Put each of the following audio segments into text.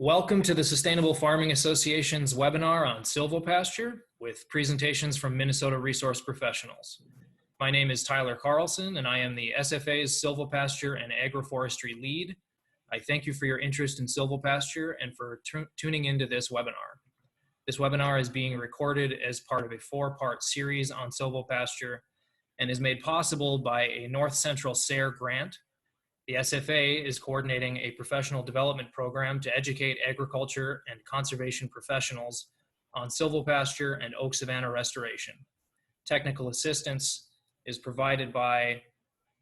Welcome to the Sustainable Farming Association's webinar on silvopasture with presentations from Minnesota resource professionals. My name is Tyler Carlson and I am the SFA's Silvopasture and Agroforestry lead. I thank you for your interest in silvopasture and for tuning into this webinar. This webinar is being recorded as part of a four-part series on silvopasture and is made possible by a North Central SARE grant. The SFA is coordinating a professional development program to educate agriculture and conservation professionals on silvopasture and oak savanna restoration. Technical assistance is provided by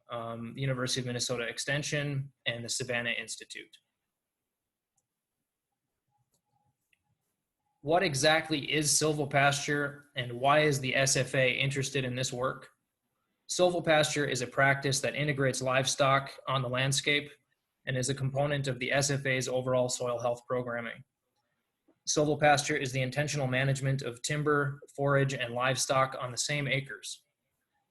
the University of Minnesota Extension and the Savannah Institute. What exactly is silvopasture and why is the SFA interested in this work? Silvopasture is a practice that integrates livestock on the landscape and is a component of the SFA's overall soil health programming. Silvopasture is the intentional management of timber, forage, and livestock on the same acres.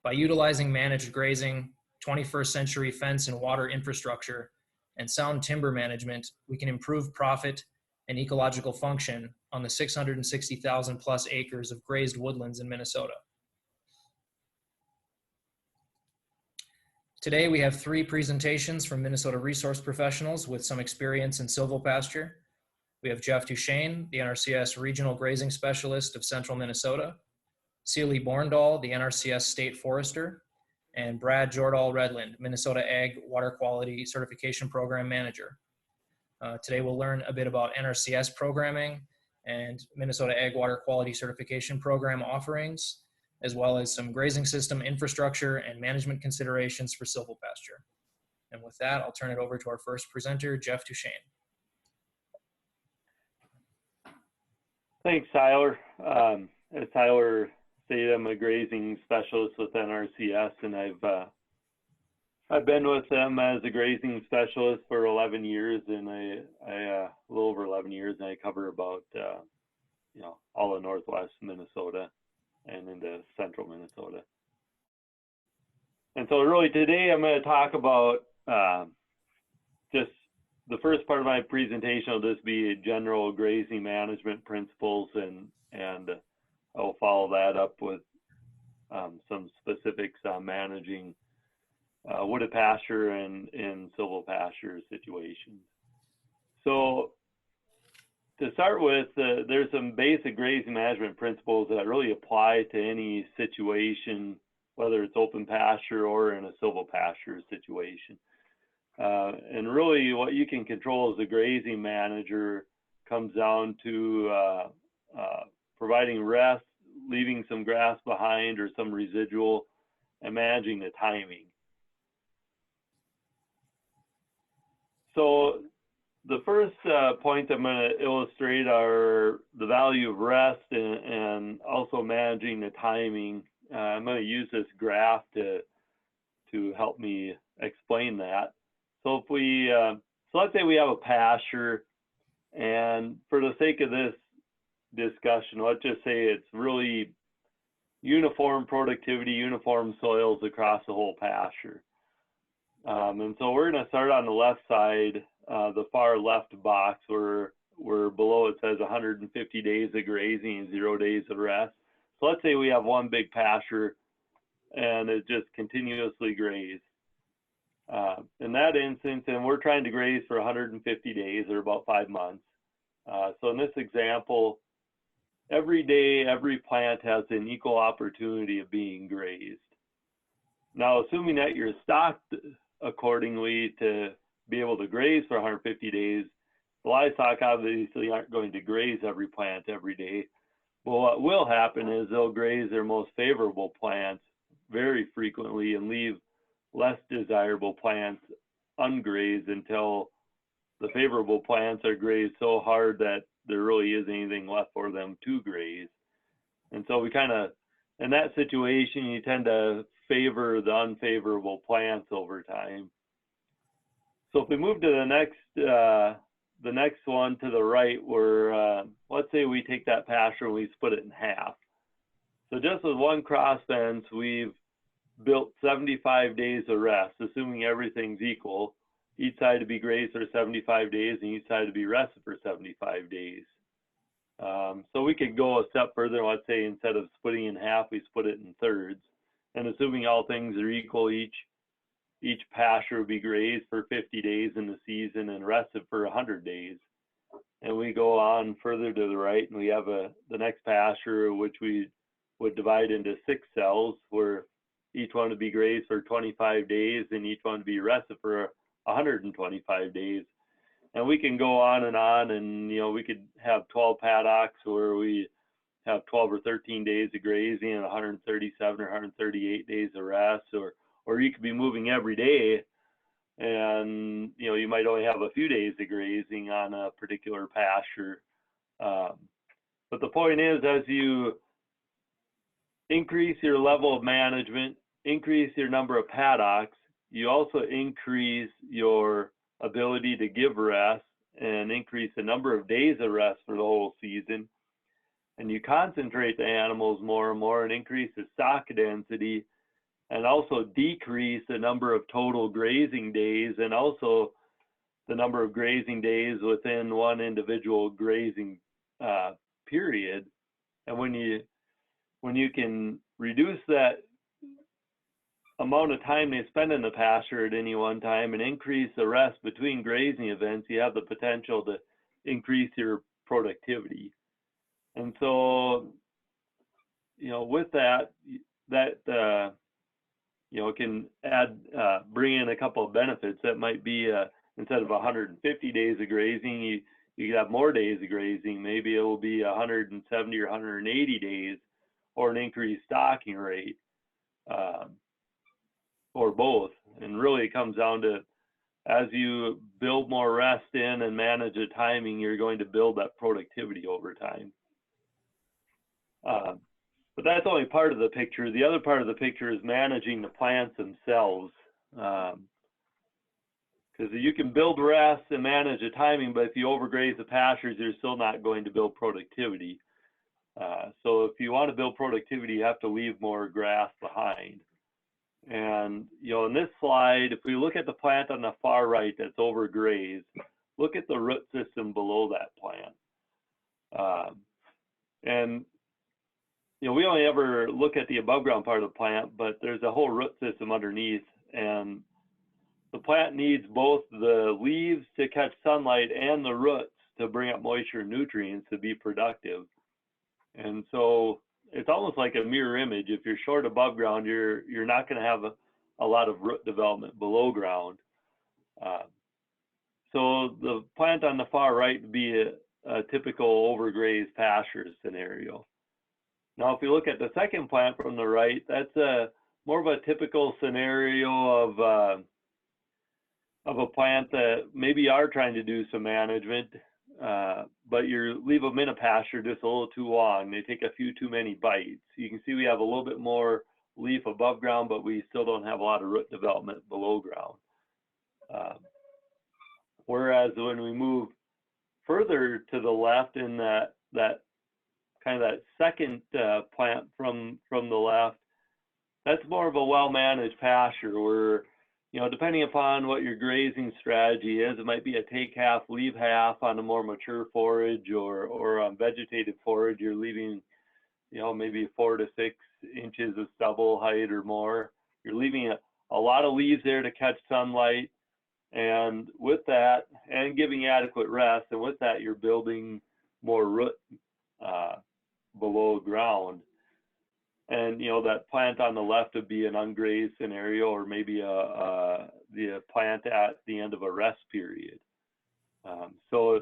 By utilizing managed grazing, 21st century fence and water infrastructure, and sound timber management, we can improve profit and ecological function on the 660,000 plus acres of grazed woodlands in Minnesota. Today we have three presentations from Minnesota resource professionals with some experience in silvopasture. We have Jeff Duchene, the NRCS Regional Grazing Specialist of Central Minnesota, Celie Borndal, the NRCS State Forester, and Brad Jordahl Redlin, Minnesota Ag Water Quality Certification Program Manager. Today we'll learn a bit about NRCS programming and Minnesota Ag Water Quality Certification Program offerings, as well as some grazing system infrastructure and management considerations for silvopasture. And with that, I'll turn it over to our first presenter, Jeff Duchene. Thanks, Tyler. As Tyler stated, I'm a grazing specialist with NRCS, and I've been with them as a grazing specialist for 11 years, and a little over 11 years, and I cover about all of Northwest Minnesota and into central Minnesota. And so really today I'm going to talk about just the first part of my presentation will just be general grazing management principles, and I'll follow that up with some specifics on managing wooded pasture and silvopasture situations. So to start with, there's some basic grazing management principles that really apply to any situation, whether it's open pasture or in a silvopasture situation. And really what you can control as a grazing manager comes down to providing rest, leaving some grass behind or some residual, and managing the timing. So the first point I'm going to illustrate are the value of rest and also managing the timing. I'm going to use this graph to help me explain that. So if so let's say we have a pasture, and for the sake of this discussion, let's just say it's really uniform productivity, uniform soils across the whole pasture. And so we're going to start on the left side, the far left box where below it says 150 days of grazing and 0 days of rest. So let's say we have one big pasture and it just continuously grazed. In that instance, and we're trying to graze for 150 days or about 5 months. So in this example, every day, every plant has an equal opportunity of being grazed. Now, assuming that you're stocked accordingly to be able to graze for 150 days, the livestock obviously aren't going to graze every plant every day. Well, what will happen is they'll graze their most favorable plants very frequently and leave less desirable plants ungrazed until the favorable plants are grazed so hard that there really isn't anything left for them to graze. And so we kind of, in that situation, you tend to favor the unfavorable plants over time. So if we move to the next one to the right, where let's say we take that pasture and we split it in half. So just with one cross fence, we've built 75 days of rest, assuming everything's equal, each side to be grazed for 75 days and each side to be rested for 75 days. So we could go a step further. Let's say instead of splitting in half, we split it in thirds. And assuming all things are equal, each pasture would be grazed for 50 days in the season and rested for 100 days. And we go on further to the right, and we have the next pasture, which we would divide into 6 cells, where each one would be grazed for 25 days and each one would be rested for 125 days. And we can go on, and we could have 12 paddocks where we have 12 or 13 days of grazing and 137 or 138 days of rest, or you could be moving every day, and you might only have a few days of grazing on a particular pasture. But the point is, as you increase your level of management, increase your number of paddocks, you also increase your ability to give rest and increase the number of days of rest for the whole season. And you concentrate the animals more and more and increase the stock density, and also decrease the number of total grazing days and also the number of grazing days within one individual grazing period. And when you can reduce that amount of time they spend in the pasture at any one time and increase the rest between grazing events, you have the potential to increase your productivity. And so, with that can bring in a couple of benefits. That might be instead of 150 days of grazing, you could have more days of grazing. Maybe it will be 170 or 180 days, or an increased stocking rate, or both. And really it comes down to, as you build more rest in and manage the timing, you're going to build that productivity over time. But that's only part of the picture. The other part of the picture is managing the plants themselves. Because you can build rest and manage the timing, but if you overgraze the pastures, you're still not going to build productivity. So if you want to build productivity, you have to leave more grass behind. And, in this slide, if we look at the plant on the far right that's overgrazed, look at the root system below that plant. And we only ever look at the above ground part of the plant, but there's a whole root system underneath, and the plant needs both the leaves to catch sunlight and the roots to bring up moisture and nutrients to be productive. And so it's almost like a mirror image. If you're short above ground, you're not going to have a lot of root development below ground. So the plant on the far right would be a typical overgrazed pasture scenario. Now, if you look at the second plant from the right, that's more of a typical scenario of a plant that maybe you are trying to do some management, but you leave them in a pasture just a little too long. They take a few too many bites. You can see we have a little bit more leaf above ground, but we still don't have a lot of root development below ground. Whereas when we move further to the left in that kind of that second plant from the left, that's more of a well-managed pasture where, depending upon what your grazing strategy is, it might be a take half, leave half on a more mature forage, or on vegetative forage, you're leaving, maybe 4 to 6 inches of stubble height or more. You're leaving a lot of leaves there to catch sunlight, and with that, and giving adequate rest, and with that, you're building more root below ground. And that plant on the left would be an ungrazed scenario, or maybe the plant at the end of a rest period. So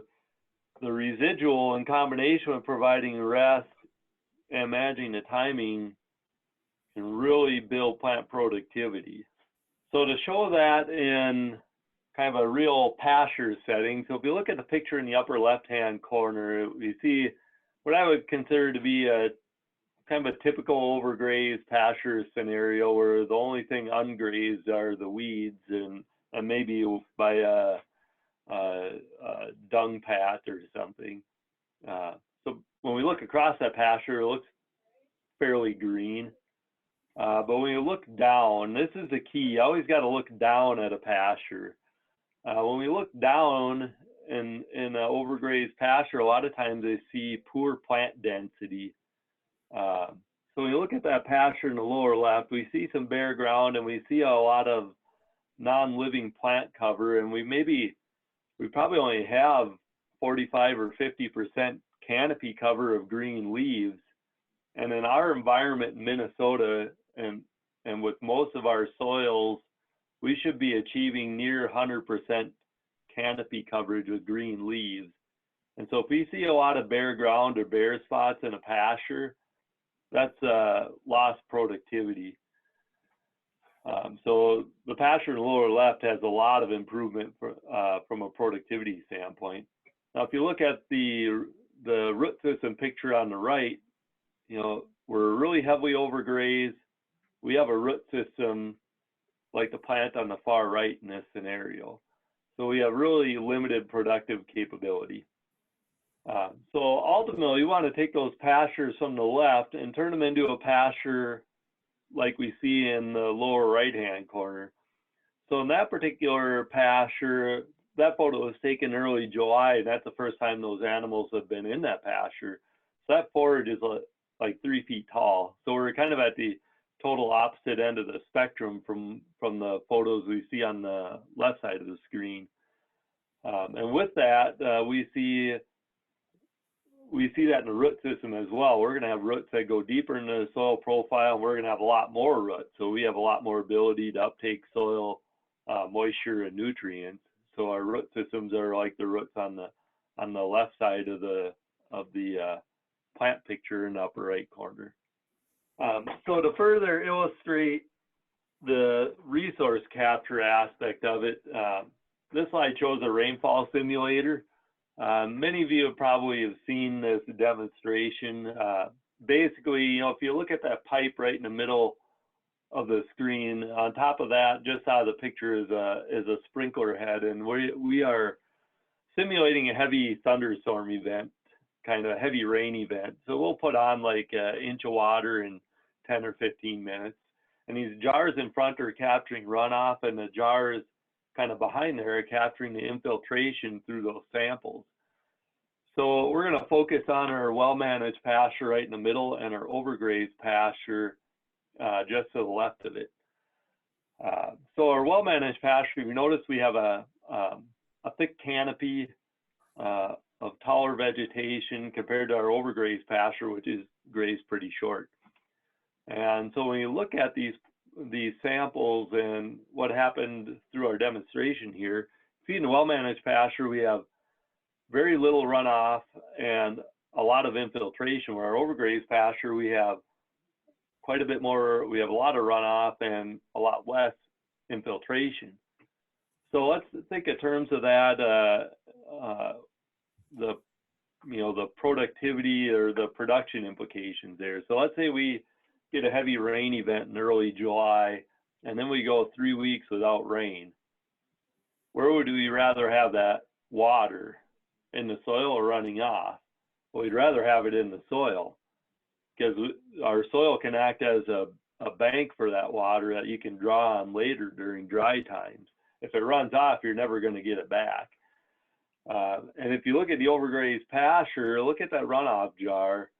the residual, in combination with providing rest and managing the timing, can really build plant productivity. So to show that in kind of a real pasture setting, so if you look at the picture in the upper left-hand corner, we see what I would consider to be a kind of a typical overgrazed pasture scenario where the only thing ungrazed are the weeds and maybe by a dung pat or something. So when we look across that pasture, it looks fairly green. But when you look down, this is the key. You always got to look down at a pasture. When we look down in an overgrazed pasture, a lot of times they see poor plant density. So when you look at that pasture in the lower left, we see some bare ground and we see a lot of non-living plant cover, and we probably only have 45 or 50% canopy cover of green leaves. And in our environment in Minnesota and with most of our soils, we should be achieving near 100% canopy coverage with green leaves. And so if we see a lot of bare ground or bare spots in a pasture, that's lost productivity. So the pasture in the lower left has a lot of improvement from a productivity standpoint. Now, if you look at the root system picture on the right, you know, we're really heavily overgrazed. We have a root system like the plant on the far right in this scenario. So we have really limited productive capability. So ultimately, you want to take those pastures from the left and turn them into a pasture like we see in the lower right-hand corner. So in that particular pasture, that photo was taken early July, and that's the first time those animals have been in that pasture. So that forage is like 3 feet tall. So we're kind of at the total opposite end of the spectrum from the photos we see on the left side of the screen. And with that, we see that in the root system as well. We're going to have roots that go deeper into the soil profile, and we're going to have a lot more roots. So we have a lot more ability to uptake soil moisture and nutrients. So our root systems are like the roots on the left side of the plant picture in the upper right corner. So to further illustrate the resource capture aspect of it, this slide shows a rainfall simulator. Many of you probably have seen this demonstration. Basically, you know, if you look at that pipe right in the middle of the screen, on top of that, just out of the picture is a sprinkler head, and we are simulating a heavy thunderstorm event, kind of a heavy rain event. So we'll put on like an inch of water in 10 or 15 minutes, and these jars in front are capturing runoff, and the jars kind of behind there are capturing the infiltration through those samples. So we're going to focus on our well-managed pasture right in the middle and our overgrazed pasture just to the left of it. So our well-managed pasture, you notice we have a thick canopy of taller vegetation compared to our overgrazed pasture, which is grazed pretty short. And so when you look at these samples and what happened through our demonstration here, see in the well-managed pasture, we have very little runoff and a lot of infiltration, where our overgrazed pasture, we have quite a bit more, we have a lot of runoff and a lot less infiltration. So let's think in terms of that, the productivity or the production implications there. So let's say we get a heavy rain event in early July, and then we go 3 weeks without rain. Where would we rather have that water? In the soil or running off? Well, we'd rather have it in the soil, because our soil can act as a bank for that water that you can draw on later during dry times. If it runs off, you're never going to get it back. And if you look at the overgrazed pasture, look at that runoff jar.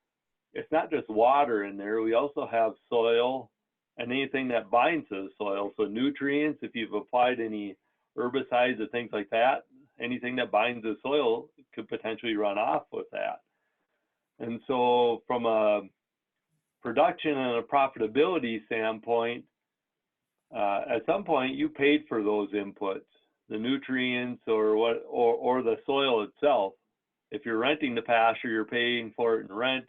It's not just water in there. We also have soil and anything that binds to the soil. So nutrients, if you've applied any herbicides or things like that, anything that binds the soil could potentially run off with that. And so from a production and a profitability standpoint, at some point you paid for those inputs, the nutrients or the soil itself. If you're renting the pasture, you're paying for it in rent.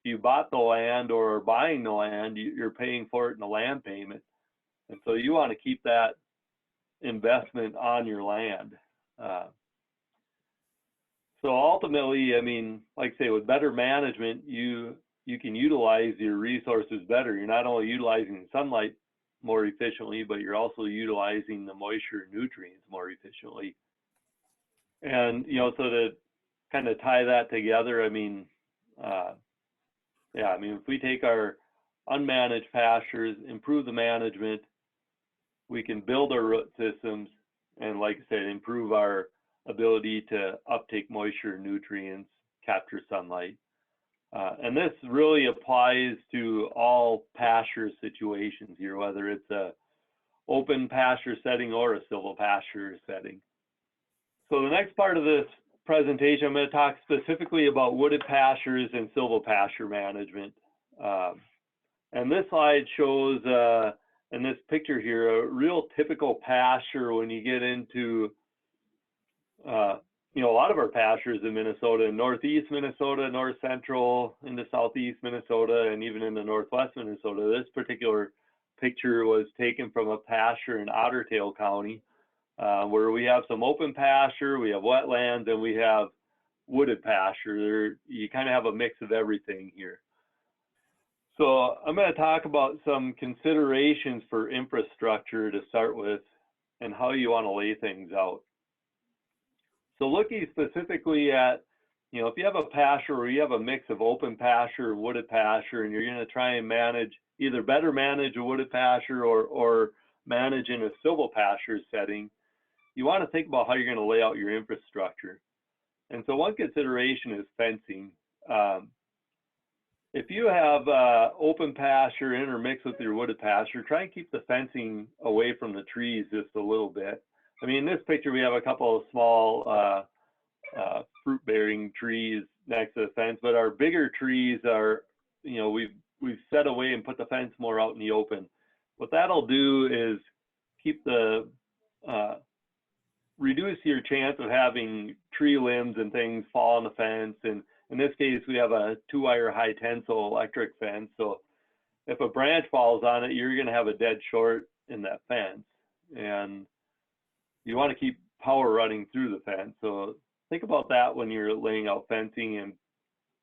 If you bought the land or are buying the land, you're paying for it in a land payment. And so you want to keep that investment on your land. So ultimately, I mean, like I say, with better management, you can utilize your resources better. You're not only utilizing sunlight more efficiently, but you're also utilizing the moisture and nutrients more efficiently. And, you know, so to kind of tie that together, I mean, if we take our unmanaged pastures, improve the management, we can build our root systems, and like I said, improve our ability to uptake moisture and nutrients, capture sunlight. And this really applies to all pasture situations here, whether it's a open pasture setting or a silvopasture setting. So the next part of this presentation, I'm going to talk specifically about wooded pastures and silvopasture management. And this slide shows, in this picture here, a real typical pasture when you get into, you know, a lot of our pastures in Minnesota, in northeast Minnesota, north central, into southeast Minnesota, and even into northwest Minnesota. This particular picture was taken from a pasture in Otter Tail County, where we have some open pasture, we have wetlands, and we have wooded pasture. You kind of have a mix of everything here. So I'm going to talk about some considerations for infrastructure to start with and how you want to lay things out. So looking specifically at, you know, if you have a pasture or you have a mix of open pasture and wooded pasture, and you're going to try and manage, either better manage a wooded pasture or manage in a silvopasture setting, you want to think about how you're going to lay out your infrastructure. And so one consideration is fencing. If you have open pasture intermixed with your wooded pasture, try and keep the fencing away from the trees just a little bit. I mean, in this picture, we have a couple of small fruit-bearing trees next to the fence, but our bigger trees are, you know, we've set away and put the fence more out in the open. What that'll do is keep the, reduce your chance of having tree limbs and things fall on the fence. And in this case, we have a 2-wire high tensile electric fence. So if a branch falls on it, you're going to have a dead short in that fence. And you want to keep power running through the fence. So think about that when you're laying out fencing, and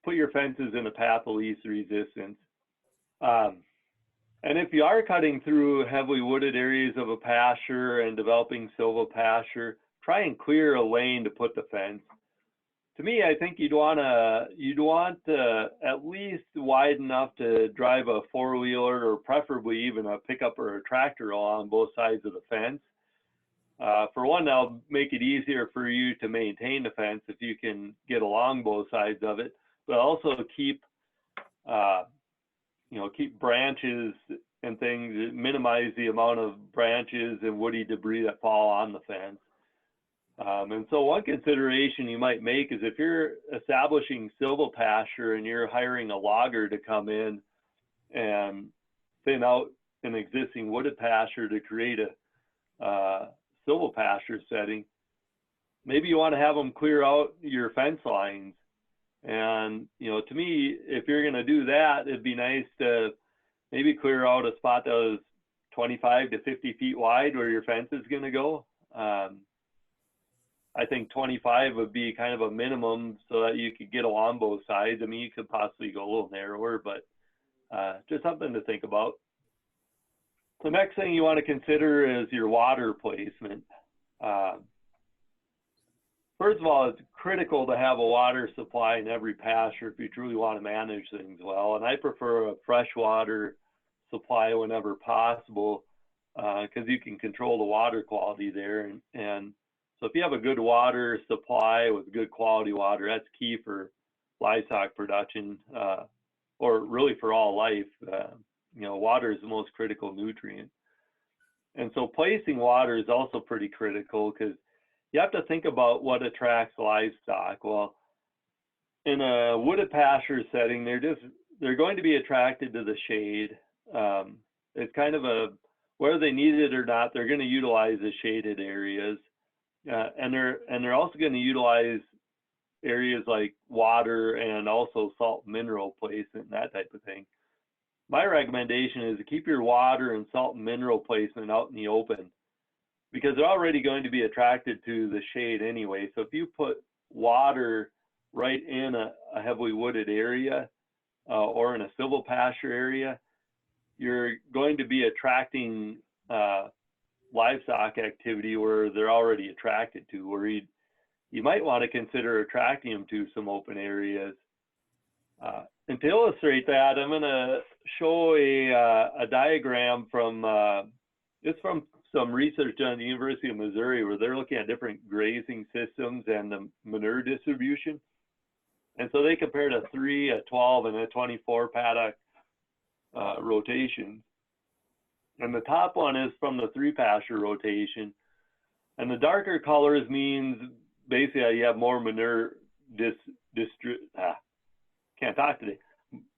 put your fences in a path of least resistance. And if you are cutting through heavily wooded areas of a pasture and developing silvopasture, try and clear a lane to put the fence. To me, I think you'd want at least wide enough to drive a 4-wheeler, or preferably even a pickup or a tractor along both sides of the fence. For one, that'll make it easier for you to maintain the fence if you can get along both sides of it, but also keep, you know, keep branches and things, minimize the amount of branches and woody debris that fall on the fence. And so one consideration you might make is, if you're establishing silvopasture and you're hiring a logger to come in and thin out an existing wooded pasture to create a silvopasture setting, maybe you want to have them clear out your fence lines. And, you know, to me, if you're going to do that, it'd be nice to maybe clear out a spot that was 25 to 50 feet wide where your fence is going to go. I think 25 would be kind of a minimum so that you could get along both sides. I mean, you could possibly go a little narrower, but just something to think about. The next thing you want to consider is your water placement. First of all, it's critical to have a water supply in every pasture if you truly want to manage things well. And I prefer a freshwater supply whenever possible, because you can control the water quality there. And so if you have a good water supply with good quality water, that's key for livestock production, or really for all life. You know, water is the most critical nutrient. And so placing water is also pretty critical, because you have to think about what attracts livestock. Well, in a wooded pasture setting, they're going to be attracted to the shade. It's kind of whether they need it or not, they're going to utilize the shaded areas. And they're also going to utilize areas like water and also salt mineral placement and that type of thing. My recommendation is to keep your water and salt and mineral placement out in the open, because they're already going to be attracted to the shade anyway. So if you put water right in a heavily wooded area or in a silvopasture area, you're going to be attracting livestock activity where they're already attracted to, where you might want to consider attracting them to some open areas. And to illustrate that, I'm going to show a diagram from some research done at the University of Missouri where they're looking at different grazing systems and the manure distribution. And so they compared a 3, a 12, and a 24 paddock rotation. And the top one is from the 3 pasture rotation. And the darker colors means basically you have more manure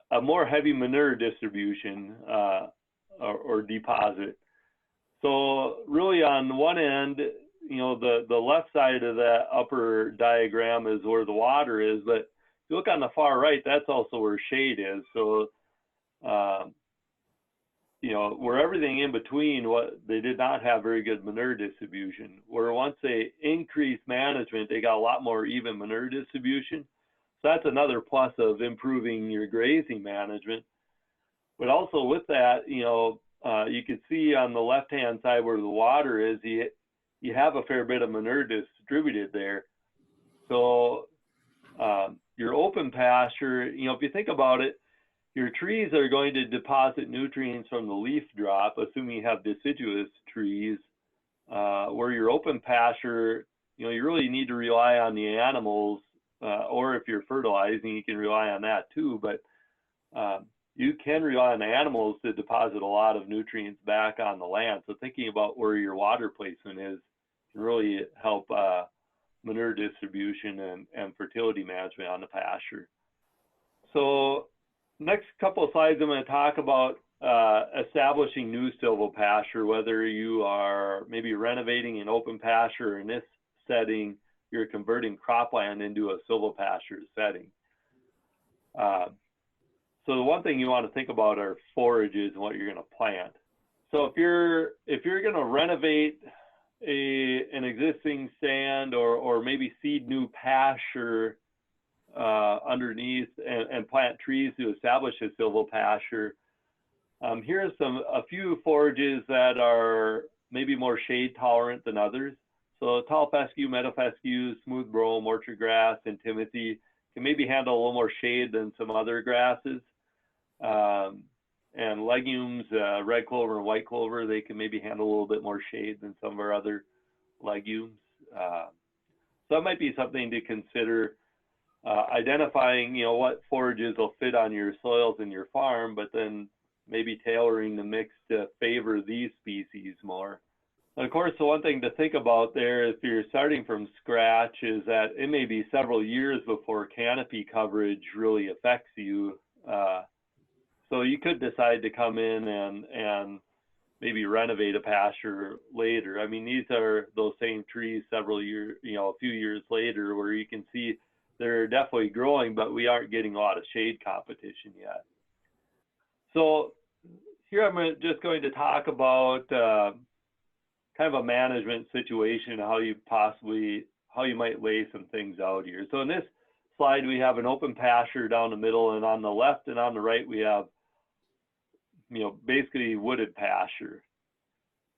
a more heavy manure distribution or deposit. So really on one end, you know, the left side of that upper diagram is where the water is, but if you look on the far right, that's also where shade is. So, you know, where everything in between, they did not have very good manure distribution. Where once they increased management, they got a lot more even manure distribution. So that's another plus of improving your grazing management. But also with that, you know, you can see on the left-hand side where the water is, you have a fair bit of manure distributed there. So your open pasture, you know, if you think about it, your trees are going to deposit nutrients from the leaf drop, assuming you have deciduous trees, where your open pasture, you know, you really need to rely on the animals, or if you're fertilizing, you can rely on that too, but you can rely on the animals to deposit a lot of nutrients back on the land. So thinking about where your water placement is can really help manure distribution and fertility management on the pasture. So next couple of slides, I'm going to talk about establishing new silvopasture, whether you are maybe renovating an open pasture, or in this setting, you're converting cropland into a silvopasture setting. So the one thing you want to think about are forages and what you're going to plant. So if you're going to renovate an existing stand or maybe seed new pasture underneath and plant trees to establish a silvopasture, here's a few forages that are maybe more shade tolerant than others. So tall fescue, meadow fescue, smooth brome, orchard grass, and timothy can maybe handle a little more shade than some other grasses. And legumes, red clover and white clover, they can maybe handle a little bit more shade than some of our other legumes. So that might be something to consider, identifying, you know, what forages will fit on your soils in your farm, but then maybe tailoring the mix to favor these species more. And of course, the one thing to think about there, if you're starting from scratch, is that it may be several years before canopy coverage really affects you. So you could decide to come in and maybe renovate a pasture later. I mean, these are those same trees several years, you know, a few years later, where you can see they're definitely growing, but we aren't getting a lot of shade competition yet. So here I'm just going to talk about kind of a management situation, how you might lay some things out here. So in this slide, we have an open pasture down the middle, and on the left and on the right, we have, you know, basically wooded pasture.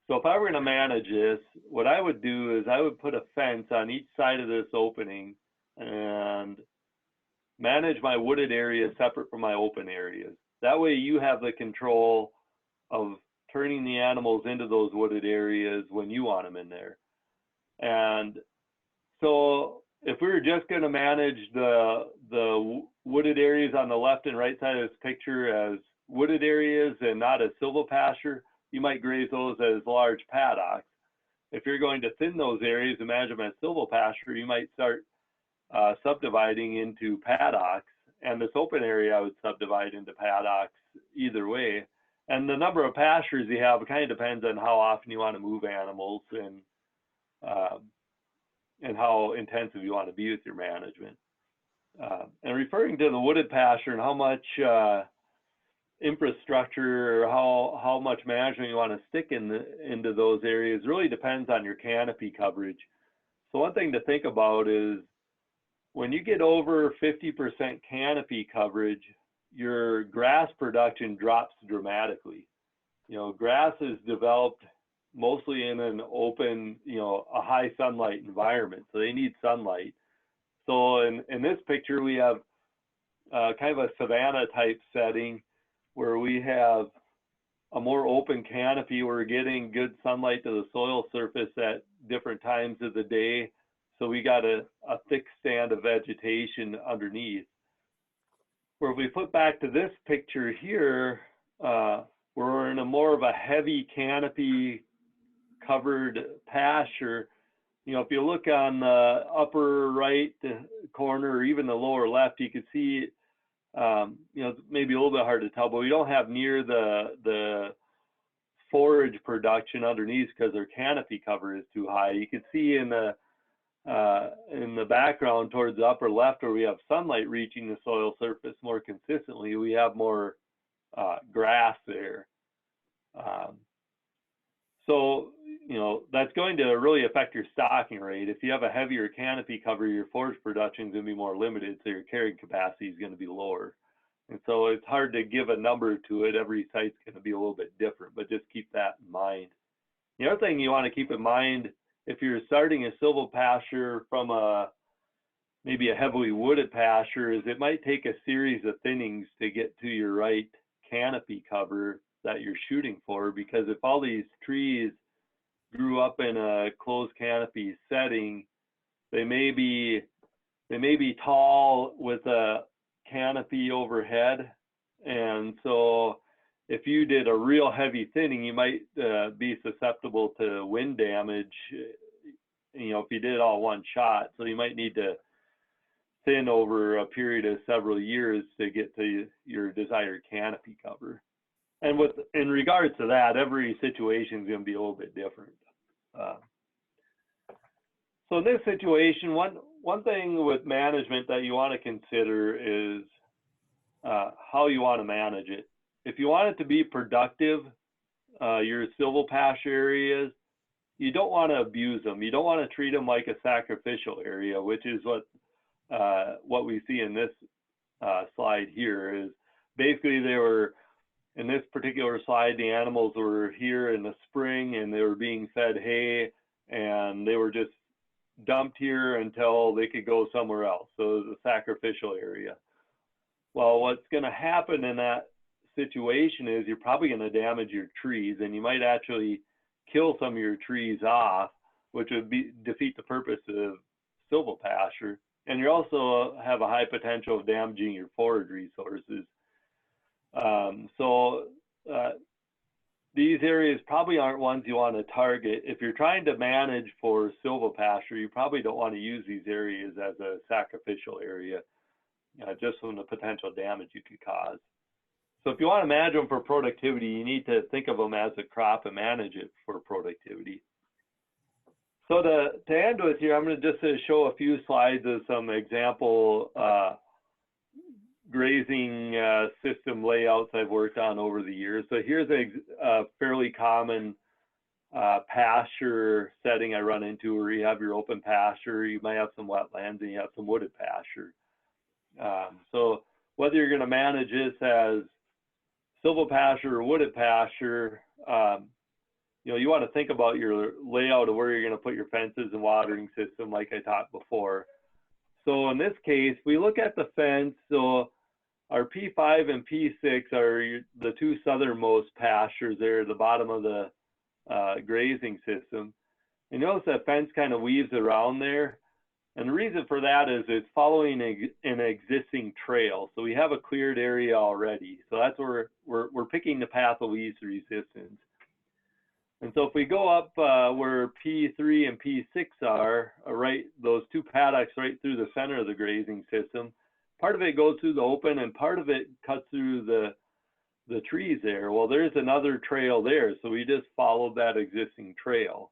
So if I were going to manage this, what I would do is I would put a fence on each side of this opening and manage my wooded areas separate from my open areas. That way you have the control of turning the animals into those wooded areas when you want them in there. And so if we were just going to manage the wooded areas on the left and right side of this picture as wooded areas and not as silvopasture, you might graze those as large paddocks. If you're going to thin those areas and manage them as silvopasture, you might start subdividing into paddocks. And this open area I would subdivide into paddocks either way. And the number of pastures you have, it kind of depends on how often you want to move animals and how intensive you want to be with your management. And referring to the wooded pasture and how much infrastructure or how much management you want to stick into those areas really depends on your canopy coverage. So one thing to think about is when you get over 50% canopy coverage, your grass production drops dramatically. You know, grass is developed mostly in an open, you know, a high sunlight environment, so they need sunlight. So in this picture, we have kind of a savanna type setting where we have a more open canopy. We're getting good sunlight to the soil surface at different times of the day. So we got a thick stand of vegetation underneath. Where if we put back to this picture here, we're in a more of a heavy canopy covered pasture. You know, if you look on the upper right corner or even the lower left, you can see, you know, maybe a little bit hard to tell, but we don't have near the forage production underneath because their canopy cover is too high. You can see in the background towards the upper left where we have sunlight reaching the soil surface more consistently, we have more grass there. So, you know, that's going to really affect your stocking rate. If you have a heavier canopy cover, your forage production is going to be more limited, so your carrying capacity is going to be lower. And so it's hard to give a number to it. Every site's going to be a little bit different, but just keep that in mind. The other thing you want to keep in mind, if you're starting a silvopasture from maybe a heavily wooded pasture, is it might take a series of thinnings to get to your right canopy cover that you're shooting for, because if all these trees grew up in a closed canopy setting, they may be tall with a canopy overhead, and so if you did a real heavy thinning, you might be susceptible to wind damage, you know, if you did it all one shot. So you might need to thin over a period of several years to get to your desired canopy cover. And in regards to that, every situation is going to be a little bit different. So in this situation, one thing with management that you want to consider is how you want to manage it. If you want it to be productive, your silvopasture areas, you don't want to abuse them. You don't want to treat them like a sacrificial area, which is what we see in this slide here. Is basically they were, in this particular slide, the animals were here in the spring and they were being fed hay, and they were just dumped here until they could go somewhere else. So it was a sacrificial area. Well, what's going to happen in that situation is you're probably going to damage your trees, and you might actually kill some of your trees off, which would defeat the purpose of silvopasture. And you also have a high potential of damaging your forage resources. These areas probably aren't ones you want to target. If you're trying to manage for silvopasture, you probably don't want to use these areas as a sacrificial area, just from the potential damage you could cause. So if you want to manage them for productivity, you need to think of them as a crop and manage it for productivity. So to end with here, I'm going to just show a few slides of some example grazing system layouts I've worked on over the years. So here's a fairly common pasture setting I run into, where you have your open pasture, you might have some wetlands, and you have some wooded pasture. So whether you're going to manage this as silvopasture or wooded pasture, you know, you want to think about your layout of where you're going to put your fences and watering system, like I talked before. So in this case, we look at the fence. So our P5 and P6 are the two southernmost pastures there at the bottom of the grazing system. And notice that fence kind of weaves around there. And the reason for that is it's following an existing trail. So we have a cleared area already. So that's where we're picking the path of least resistance. And so if we go up where P3 and P6 are, right, those two paddocks right through the center of the grazing system, part of it goes through the open and part of it cuts through the trees there. Well, there's another trail there, so we just followed that existing trail.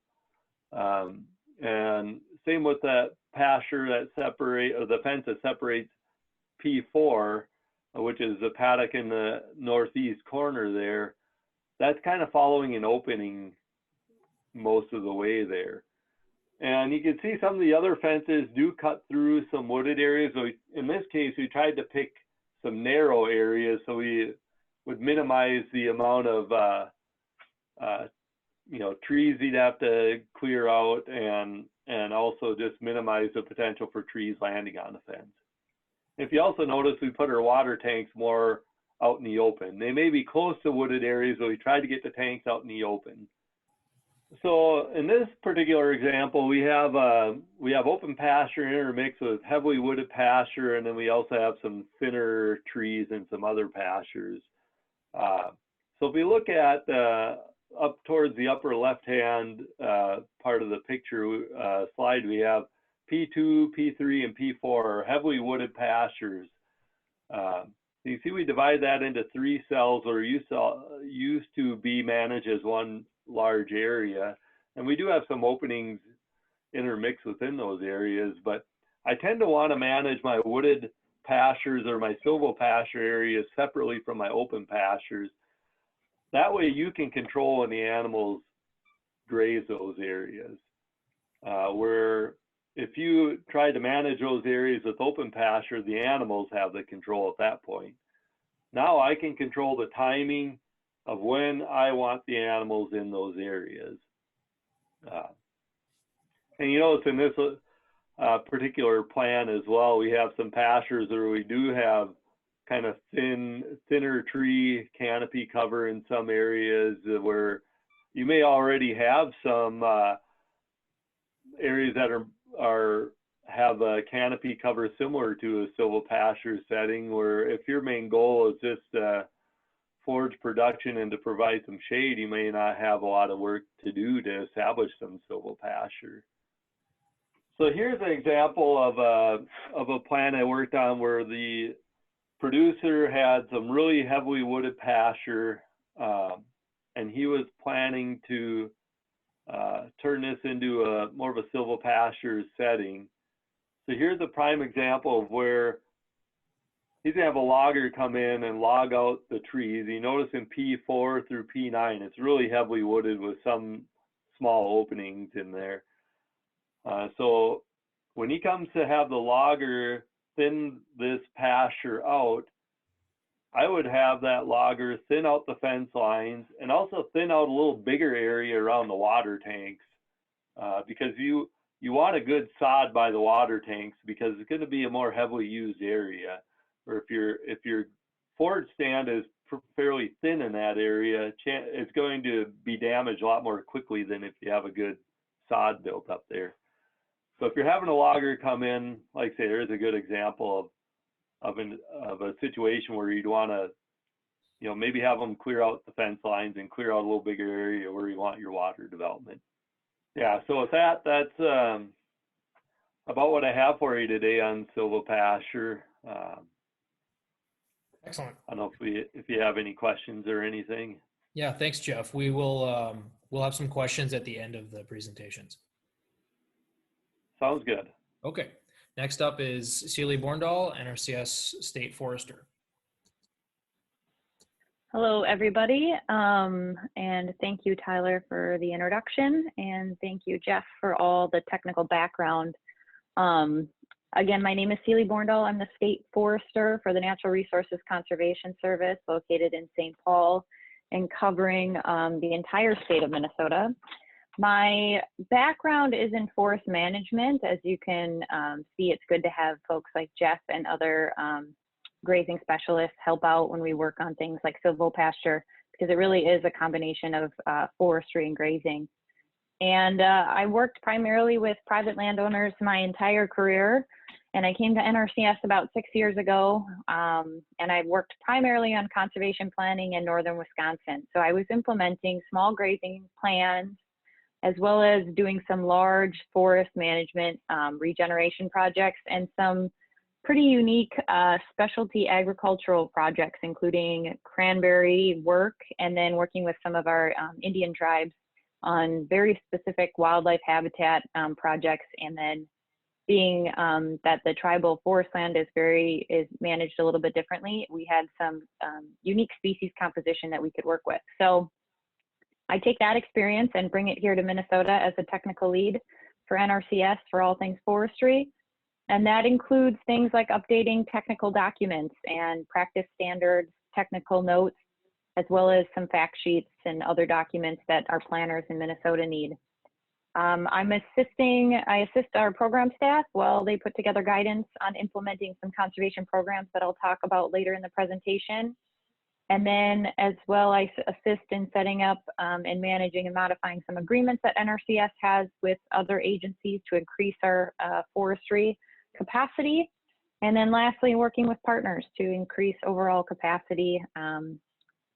And same with that pasture that the fence that separates P4, which is the paddock in the northeast corner there. That's kind of following an opening most of the way there. And you can see some of the other fences do cut through some wooded areas. So in this case, we tried to pick some narrow areas so we would minimize the amount of you know, trees you'd have to clear out, and also just minimize the potential for trees landing on the fence. If you also notice, we put our water tanks more out in the open. They may be close to wooded areas, but we try to get the tanks out in the open. So in this particular example, we have open pasture intermixed with heavily wooded pasture, and then we also have some thinner trees and some other pastures. So if we look at up towards the upper left-hand part of the picture slide, we have P2, P3, and P4 are heavily wooded pastures. You can see we divide that into 3 cells, or used to be managed as one large area, and we do have some openings intermixed within those areas, but I tend to want to manage my wooded pastures or my silvopasture areas separately from my open pastures. That way you can control when the animals graze those areas. Where if you try to manage those areas with open pasture, the animals have the control at that point. Now I can control the timing of when I want the animals in those areas. And you notice in this particular plan as well, we have some pastures where we do have kind of thinner tree canopy cover in some areas where you may already have some areas that have a canopy cover similar to a silvopasture setting, where if your main goal is just forage production and to provide some shade, you may not have a lot of work to do to establish some silvopasture. So here's an example of a plan I worked on where the producer had some really heavily wooded pasture, and he was planning to turn this into more of a silvopasture setting. So here's a prime example of where he's gonna have a logger come in and log out the trees. You notice in P4 through P9, it's really heavily wooded with some small openings in there. So when he comes to have the logger thin this pasture out, I would have that logger thin out the fence lines and also thin out a little bigger area around the water tanks, because you want a good sod by the water tanks, because it's going to be a more heavily used area. Or if your forage stand is fairly thin in that area, it's going to be damaged a lot more quickly than if you have a good sod built up there. So if you're having a logger come in, like I say, there's a good example of a situation where you'd want to, maybe have them clear out the fence lines and clear out a little bigger area where you want your water development. Yeah, so with that, that's about what I have for you today on silvopasture. Excellent. I don't know if you have any questions or anything. Yeah, thanks, Jeff. We will we'll have some questions at the end of the presentations. Sounds good. Okay. Next up is Celie Borndal, NRCS State Forester. Hello, everybody, and thank you, Tyler, for the introduction, and thank you, Jeff, for all the technical background. Again, my name is Celie Borndal. I'm the State Forester for the Natural Resources Conservation Service located in St. Paul and covering the entire state of Minnesota. My background is in forest management. As you can see, it's good to have folks like Jeff and other grazing specialists help out when we work on things like silvopasture, because it really is a combination of forestry and grazing. And I worked primarily with private landowners my entire career, and I came to NRCS about 6 years ago, and I worked primarily on conservation planning in northern Wisconsin. So I was implementing small grazing plans, as well as doing some large forest management regeneration projects and some pretty unique specialty agricultural projects, including cranberry work, and then working with some of our Indian tribes on very specific wildlife habitat projects. And then being that the tribal forest land is managed a little bit differently, we had some unique species composition that we could work with. So I take that experience and bring it here to Minnesota as a technical lead for NRCS for all things forestry. And that includes things like updating technical documents and practice standards, technical notes, as well as some fact sheets and other documents that our planners in Minnesota need. I assist our program staff while they put together guidance on implementing some conservation programs that I'll talk about later in the presentation. And then as well, I assist in setting up and managing and modifying some agreements that NRCS has with other agencies to increase our forestry capacity. And then lastly, working with partners to increase overall capacity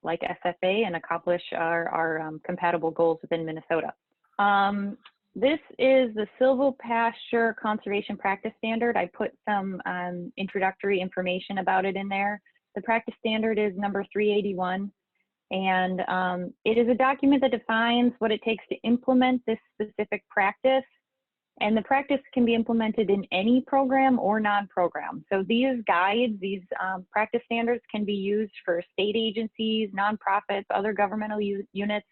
like SFA and accomplish our compatible goals within Minnesota. This is the Silvopasture Conservation Practice Standard. I put some introductory information about it in there. The practice standard is number 381, and it is a document that defines what it takes to implement this specific practice. And the practice can be implemented in any program or non-program. So these guides, these practice standards can be used for state agencies, nonprofits, other governmental units,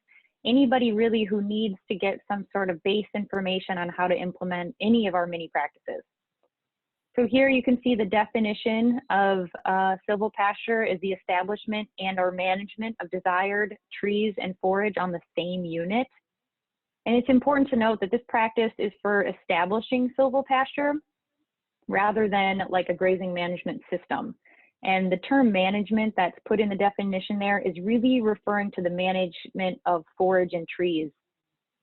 anybody really who needs to get some sort of base information on how to implement any of our mini practices. So here you can see the definition of silvopasture is the establishment and or management of desired trees and forage on the same unit. And it's important to note that this practice is for establishing silvopasture rather than like a grazing management system. And the term management that's put in the definition there is really referring to the management of forage and trees.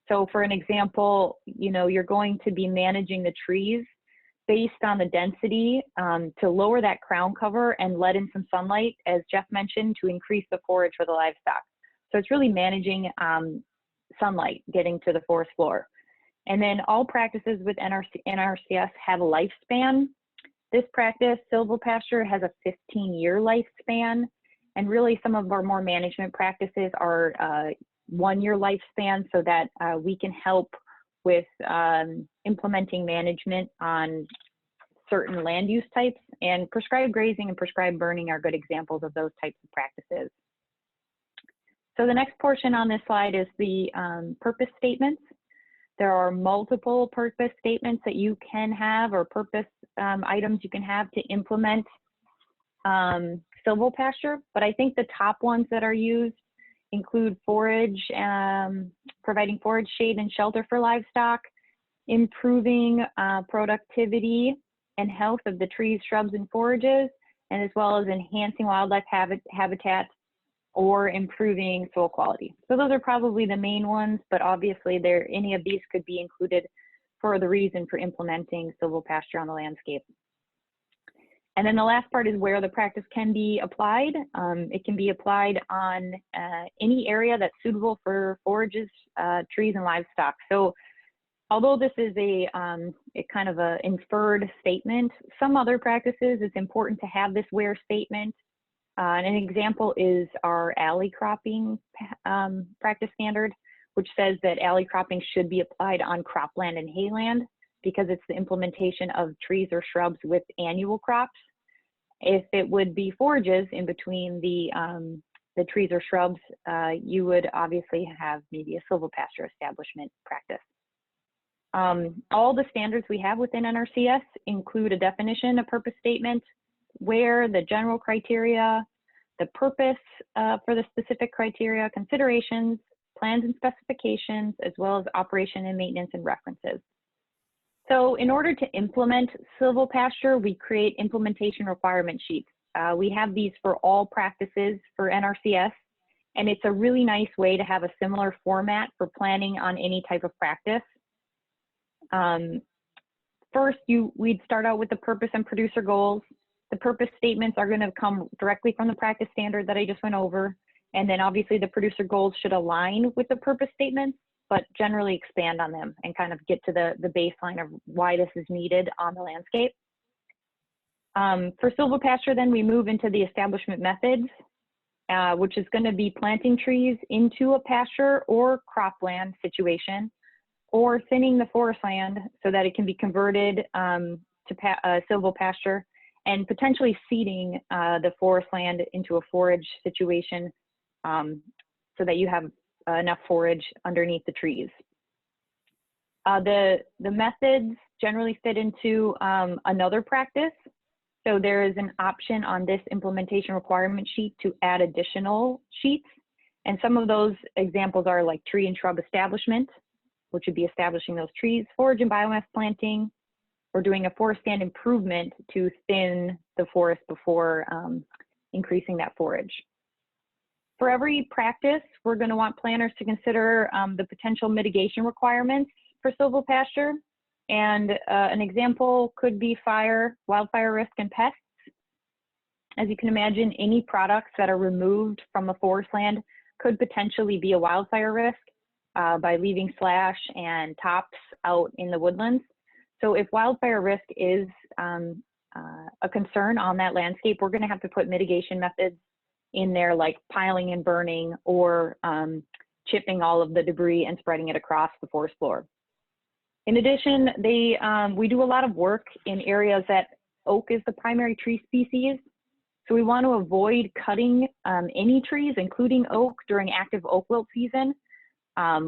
So for an example, you know, you're going to be managing the trees based on the density to lower that crown cover and let in some sunlight, as Jeff mentioned, to increase the forage for the livestock. So it's really managing sunlight getting to the forest floor. And then all practices with NRCS have a lifespan. This practice, silvopasture, has a 15-year lifespan. And really some of our more management practices are 1-year lifespan, so that we can help with implementing management on certain land use types, and prescribed grazing and prescribed burning are good examples of those types of practices. So the next portion on this slide is the purpose statements. There are multiple purpose statements that you can have, or purpose items you can have to implement silvopasture, but I think the top ones that are used include forage, providing forage, shade, and shelter for livestock, improving productivity and health of the trees, shrubs, and forages, and as well as enhancing wildlife habitat or improving soil quality. So those are probably the main ones, but obviously any of these could be included for the reason for implementing silvopasture on the landscape. And then the last part is where the practice can be applied. It can be applied on any area that's suitable for forages, trees, and livestock. So although this is a kind of a inferred statement, some other practices, it's important to have this where statement. And an example is our alley cropping practice standard, which says that alley cropping should be applied on cropland and hayland because it's the implementation of trees or shrubs with annual crops. If it would be forages in between the trees or shrubs, you would obviously have maybe a silvopasture establishment practice. All the standards we have within NRCS include a definition, a purpose statement, where the general criteria, the purpose for the specific criteria, considerations, plans and specifications, as well as operation and maintenance and references. So in order to implement silvopasture, we create implementation requirement sheets. We have these for all practices for NRCS, and it's a really nice way to have a similar format for planning on any type of practice. First, we'd start out with the purpose and producer goals. The purpose statements are going to come directly from the practice standard that I just went over. And then obviously the producer goals should align with the purpose statements, but generally expand on them and kind of get to the baseline of why this is needed on the landscape. For silvopasture, then we move into the establishment methods, which is going to be planting trees into a pasture or cropland situation, or thinning the forest land so that it can be converted to silvopasture, and potentially seeding the forest land into a forage situation so that you have enough forage underneath the trees. The methods generally fit into another practice. So there is an option on this implementation requirement sheet to add additional sheets. And some of those examples are like tree and shrub establishment, which would be establishing those trees, forage and biomass planting, or doing a forest stand improvement to thin the forest before increasing that forage. For every practice, we're going to want planners to consider the potential mitigation requirements for silvopasture. And an example could be fire, wildfire risk, and pests. As you can imagine, any products that are removed from a forest land could potentially be a wildfire risk by leaving slash and tops out in the woodlands. So if wildfire risk is a concern on that landscape, we're going to have to put mitigation methods in there, like piling and burning, or chipping all of the debris and spreading it across the forest floor. In addition, we do a lot of work in areas that oak is the primary tree species. So we want to avoid cutting any trees, including oak, during active oak wilt season,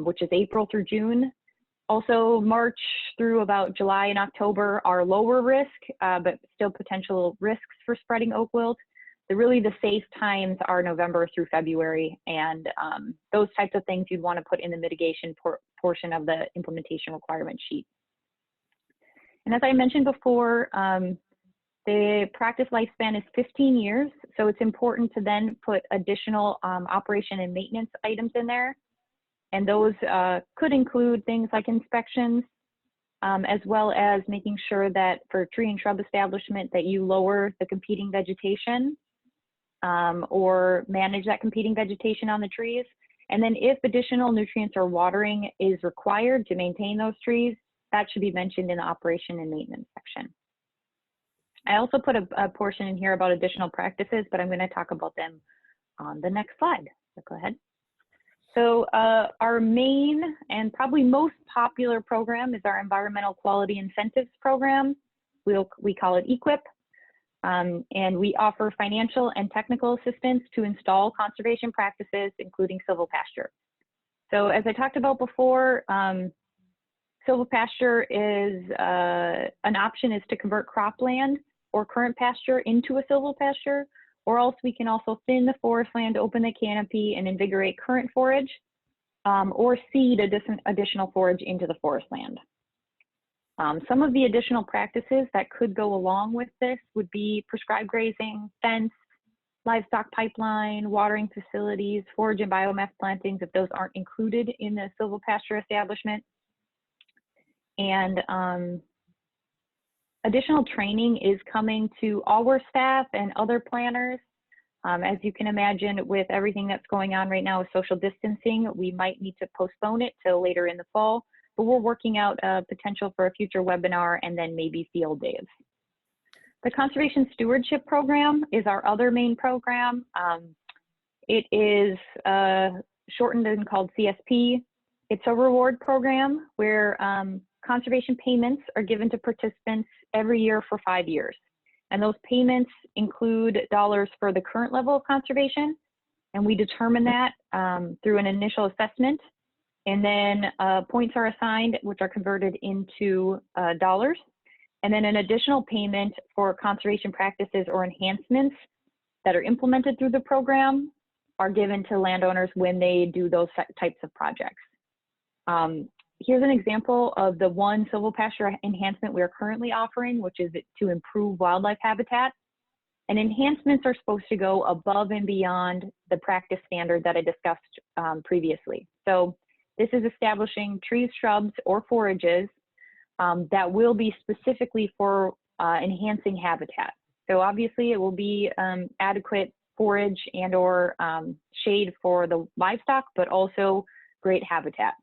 which is April through June. Also, March through about July and October are lower risk, but still potential risks for spreading oak wilt. Really the safe times are November through February, and those types of things you'd want to put in the mitigation portion of the implementation requirement sheet. And as I mentioned before, the practice lifespan is 15 years, so it's important to then put additional operation and maintenance items in there. And those could include things like inspections, as well as making sure that for tree and shrub establishment that you lower the competing vegetation or manage that competing vegetation on the trees. And then if additional nutrients or watering is required to maintain those trees, that should be mentioned in the operation and maintenance section. I also put a portion in here about additional practices, but I'm going to talk about them on the next slide. So go ahead. So our main and probably most popular program is our Environmental Quality Incentives Program. We call it EQIP. And we offer financial and technical assistance to install conservation practices, including silvopasture. So as I talked about before, silvopasture is an option is to convert cropland or current pasture into a silvopasture, or else we can also thin the forest land, open the canopy, and invigorate current forage, or seed additional forage into the forest land. Some of the additional practices that could go along with this would be prescribed grazing, fence, livestock pipeline, watering facilities, forage and biomass plantings if those aren't included in the silvopasture establishment. And additional training is coming to all our staff and other planners. As you can imagine, with everything that's going on right now with social distancing, we might need to postpone it till later in the fall, but we're working out a potential for a future webinar and then maybe field days. The Conservation Stewardship Program is our other main program. It is shortened and called CSP. It's a reward program where conservation payments are given to participants every year for 5 years. And those payments include dollars for the current level of conservation. And we determine that through an initial assessment. And then points are assigned, which are converted into dollars. And then an additional payment for conservation practices or enhancements that are implemented through the program are given to landowners when they do those types of projects. Here's an example of the one silvopasture enhancement we are currently offering, which is to improve wildlife habitat. And enhancements are supposed to go above and beyond the practice standard that I discussed previously. So this is establishing trees, shrubs, or forages that will be specifically for enhancing habitat. So obviously it will be adequate forage and or shade for the livestock, but also great habitat.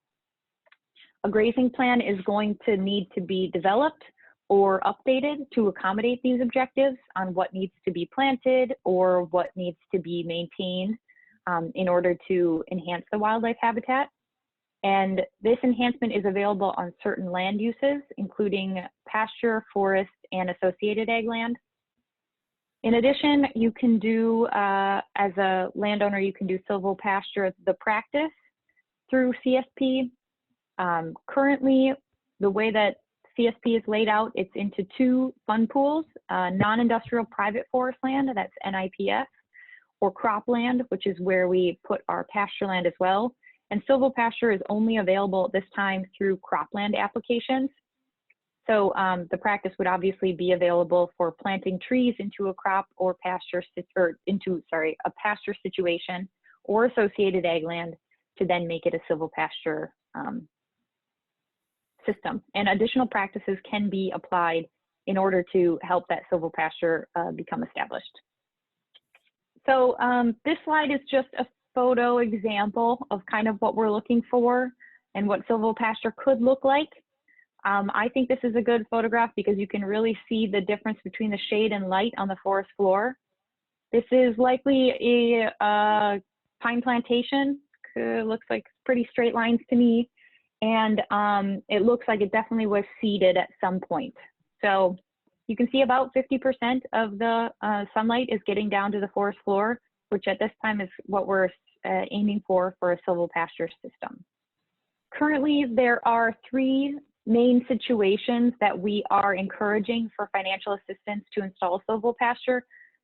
A grazing plan is going to need to be developed or updated to accommodate these objectives on what needs to be planted or what needs to be maintained in order to enhance the wildlife habitat. And this enhancement is available on certain land uses, including pasture, forest, and associated ag land. In addition, you can do, as a landowner, you can do silvopasture the practice through CSP. Currently, the way that CSP is laid out, it's into two fund pools, non-industrial private forest land, that's NIPF, or cropland, which is where we put our pasture land as well. And silvopasture is only available at this time through cropland applications. So the practice would obviously be available for planting trees into a crop or pasture, or into, sorry, a pasture situation, or associated ag land to then make it a silvopasture system. And additional practices can be applied in order to help that silvopasture become established. So this slide is just a photo example of kind of what we're looking for and what silvopasture could look like. I think this is a good photograph because you can really see the difference between the shade and light on the forest floor. This is likely a pine plantation. Looks like pretty straight lines to me. And it looks like it definitely was seeded at some point. So you can see about 50% of the sunlight is getting down to the forest floor, which at this time is what we're aiming for a silvopasture system. Currently, there are 3 main situations that we are encouraging for financial assistance to install silvopasture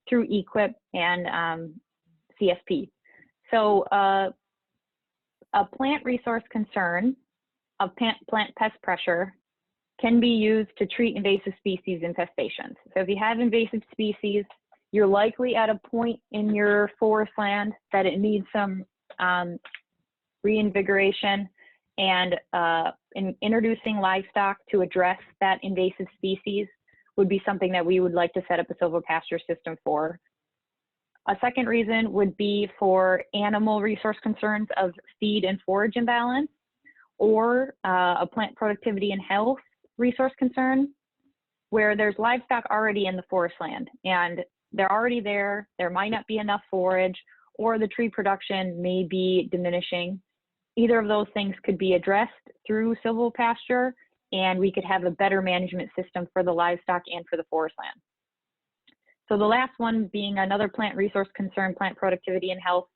through EQIP and CSP. So a plant resource concern of plant pest pressure can be used to treat invasive species infestations. So if you have invasive species, you're likely at a point in your forest land that it needs some reinvigoration, and introducing livestock to address that invasive species would be something that we would like to set up a silvopasture system for. A second reason would be for animal resource concerns of feed and forage imbalance, or a plant productivity and health resource concern where there's livestock already in the forest land and they're already there, there might not be enough forage, or the tree production may be diminishing. Either of those things could be addressed through silvopasture, and we could have a better management system for the livestock and for the forest land. So the last one being another plant resource concern, plant productivity and health,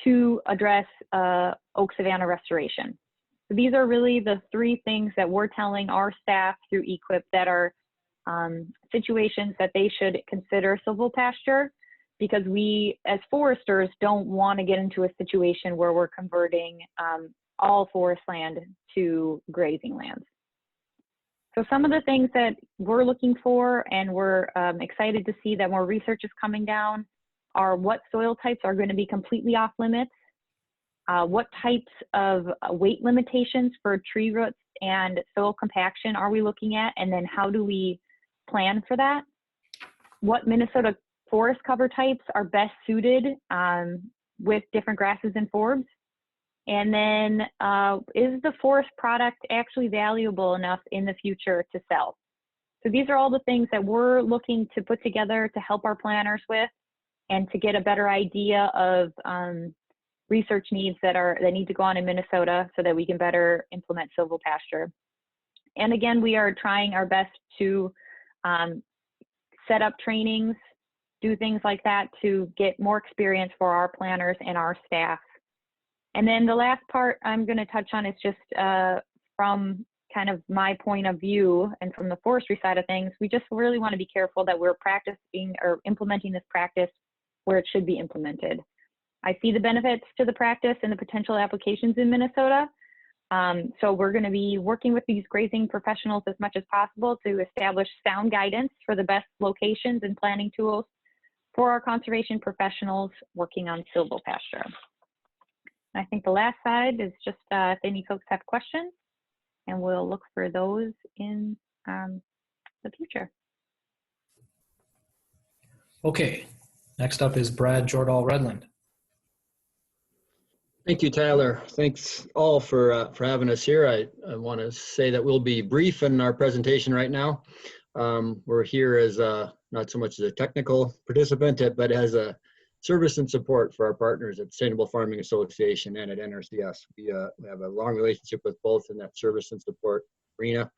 to address oak savanna restoration. So these are really the 3 things that we're telling our staff through EQIP that are situations that they should consider silvopasture, because we as foresters don't want to get into a situation where we're converting all forest land to grazing lands. So some of the things that we're looking for, and we're excited to see that more research is coming down, are what soil types are going to be completely off limits, what types of weight limitations for tree roots and soil compaction are we looking at, and then how do we plan for that? What Minnesota forest cover types are best suited with different grasses and forbs? And then is the forest product actually valuable enough in the future to sell? So these are all the things that we're looking to put together to help our planners with, and to get a better idea of research needs that need to go on in Minnesota so that we can better implement silvopasture. And again, we are trying our best to set up trainings, do things like that to get more experience for our planners and our staff. And then the last part I'm going to touch on is just from kind of my point of view and from the forestry side of things, we just really want to be careful that we're practicing or implementing this practice where it should be implemented. I see the benefits to the practice and the potential applications in Minnesota. So we're going to be working with these grazing professionals as much as possible to establish sound guidance for the best locations and planning tools for our conservation professionals working on silvopasture. I think the last slide is just if any folks have questions, and we'll look for those in the future. Okay, next up is Brad Jordahl Redlin. Thank you, Tyler. Thanks all for having us here. I want to say that we'll be brief in our presentation right now. We're here as not so much as a technical participant, but as a service and support for our partners at Sustainable Farming Association and at NRCS. We have a long relationship with both in that service and support arena,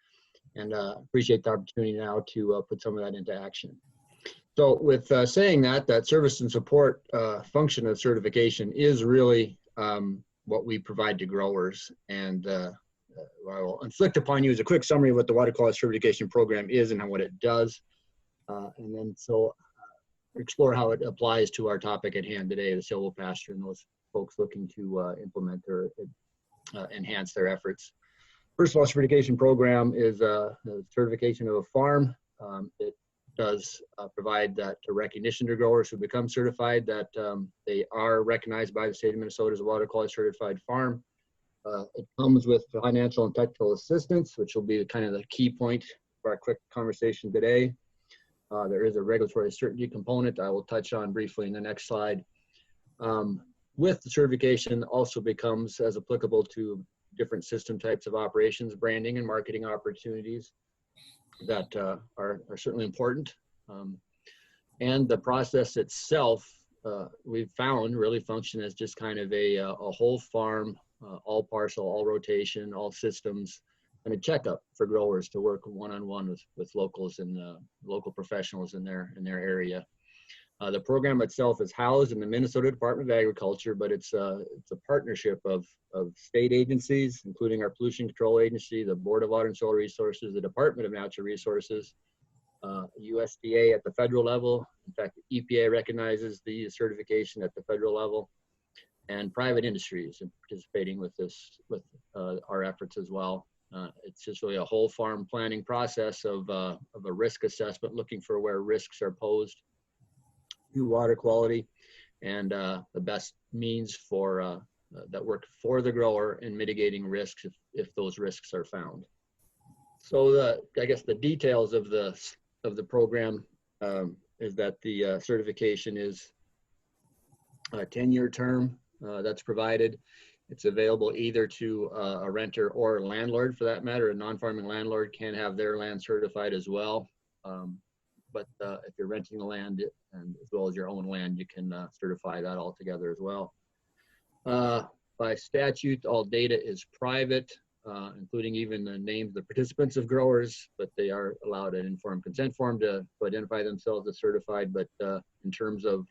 and appreciate the opportunity now to put some of that into action. So with saying that service and support function of certification is really what we provide to growers, and I will inflict upon you as a quick summary of what the water quality certification program is and what it does, and then explore how it applies to our topic at hand today, the silvopasture, and those folks looking to implement or enhance their efforts. First of all, certification program is a certification of a farm. It does provide that recognition to growers who become certified that they are recognized by the state of Minnesota as a water quality certified farm. It comes with financial and technical assistance, which will be kind of the key point for our quick conversation today. There is a regulatory certainty component I will touch on briefly in the next slide. With the certification also becomes as applicable to different system types of operations, branding and marketing opportunities that are certainly important. And the process itself, we've found really function as just kind of a whole farm, all parcel, all rotation, all systems, and a checkup for growers to work one-on-one with locals and local professionals in their area. The program itself is housed in the Minnesota Department of Agriculture, but it's a partnership of state agencies, including our Pollution Control Agency, the Board of Water and Soil Resources, the Department of Natural Resources, USDA at the federal level. In fact, the EPA recognizes the certification at the federal level, and private industries and participating with this, with our efforts as well. It's just really a whole farm planning process of a risk assessment, looking for where risks are posed to water quality and the best means for that work for the grower in mitigating risks if those risks are found. So I guess the details of the program is that the certification is a 10-year term that's provided. It's available either to a renter or a landlord, for that matter. A non-farming landlord can have their land certified as well. But if you're renting the land and as well as your own land, you can certify that all together as well. By statute, all data is private, including even the names of the participants of growers, but they are allowed an informed consent form to identify themselves as certified. But in terms of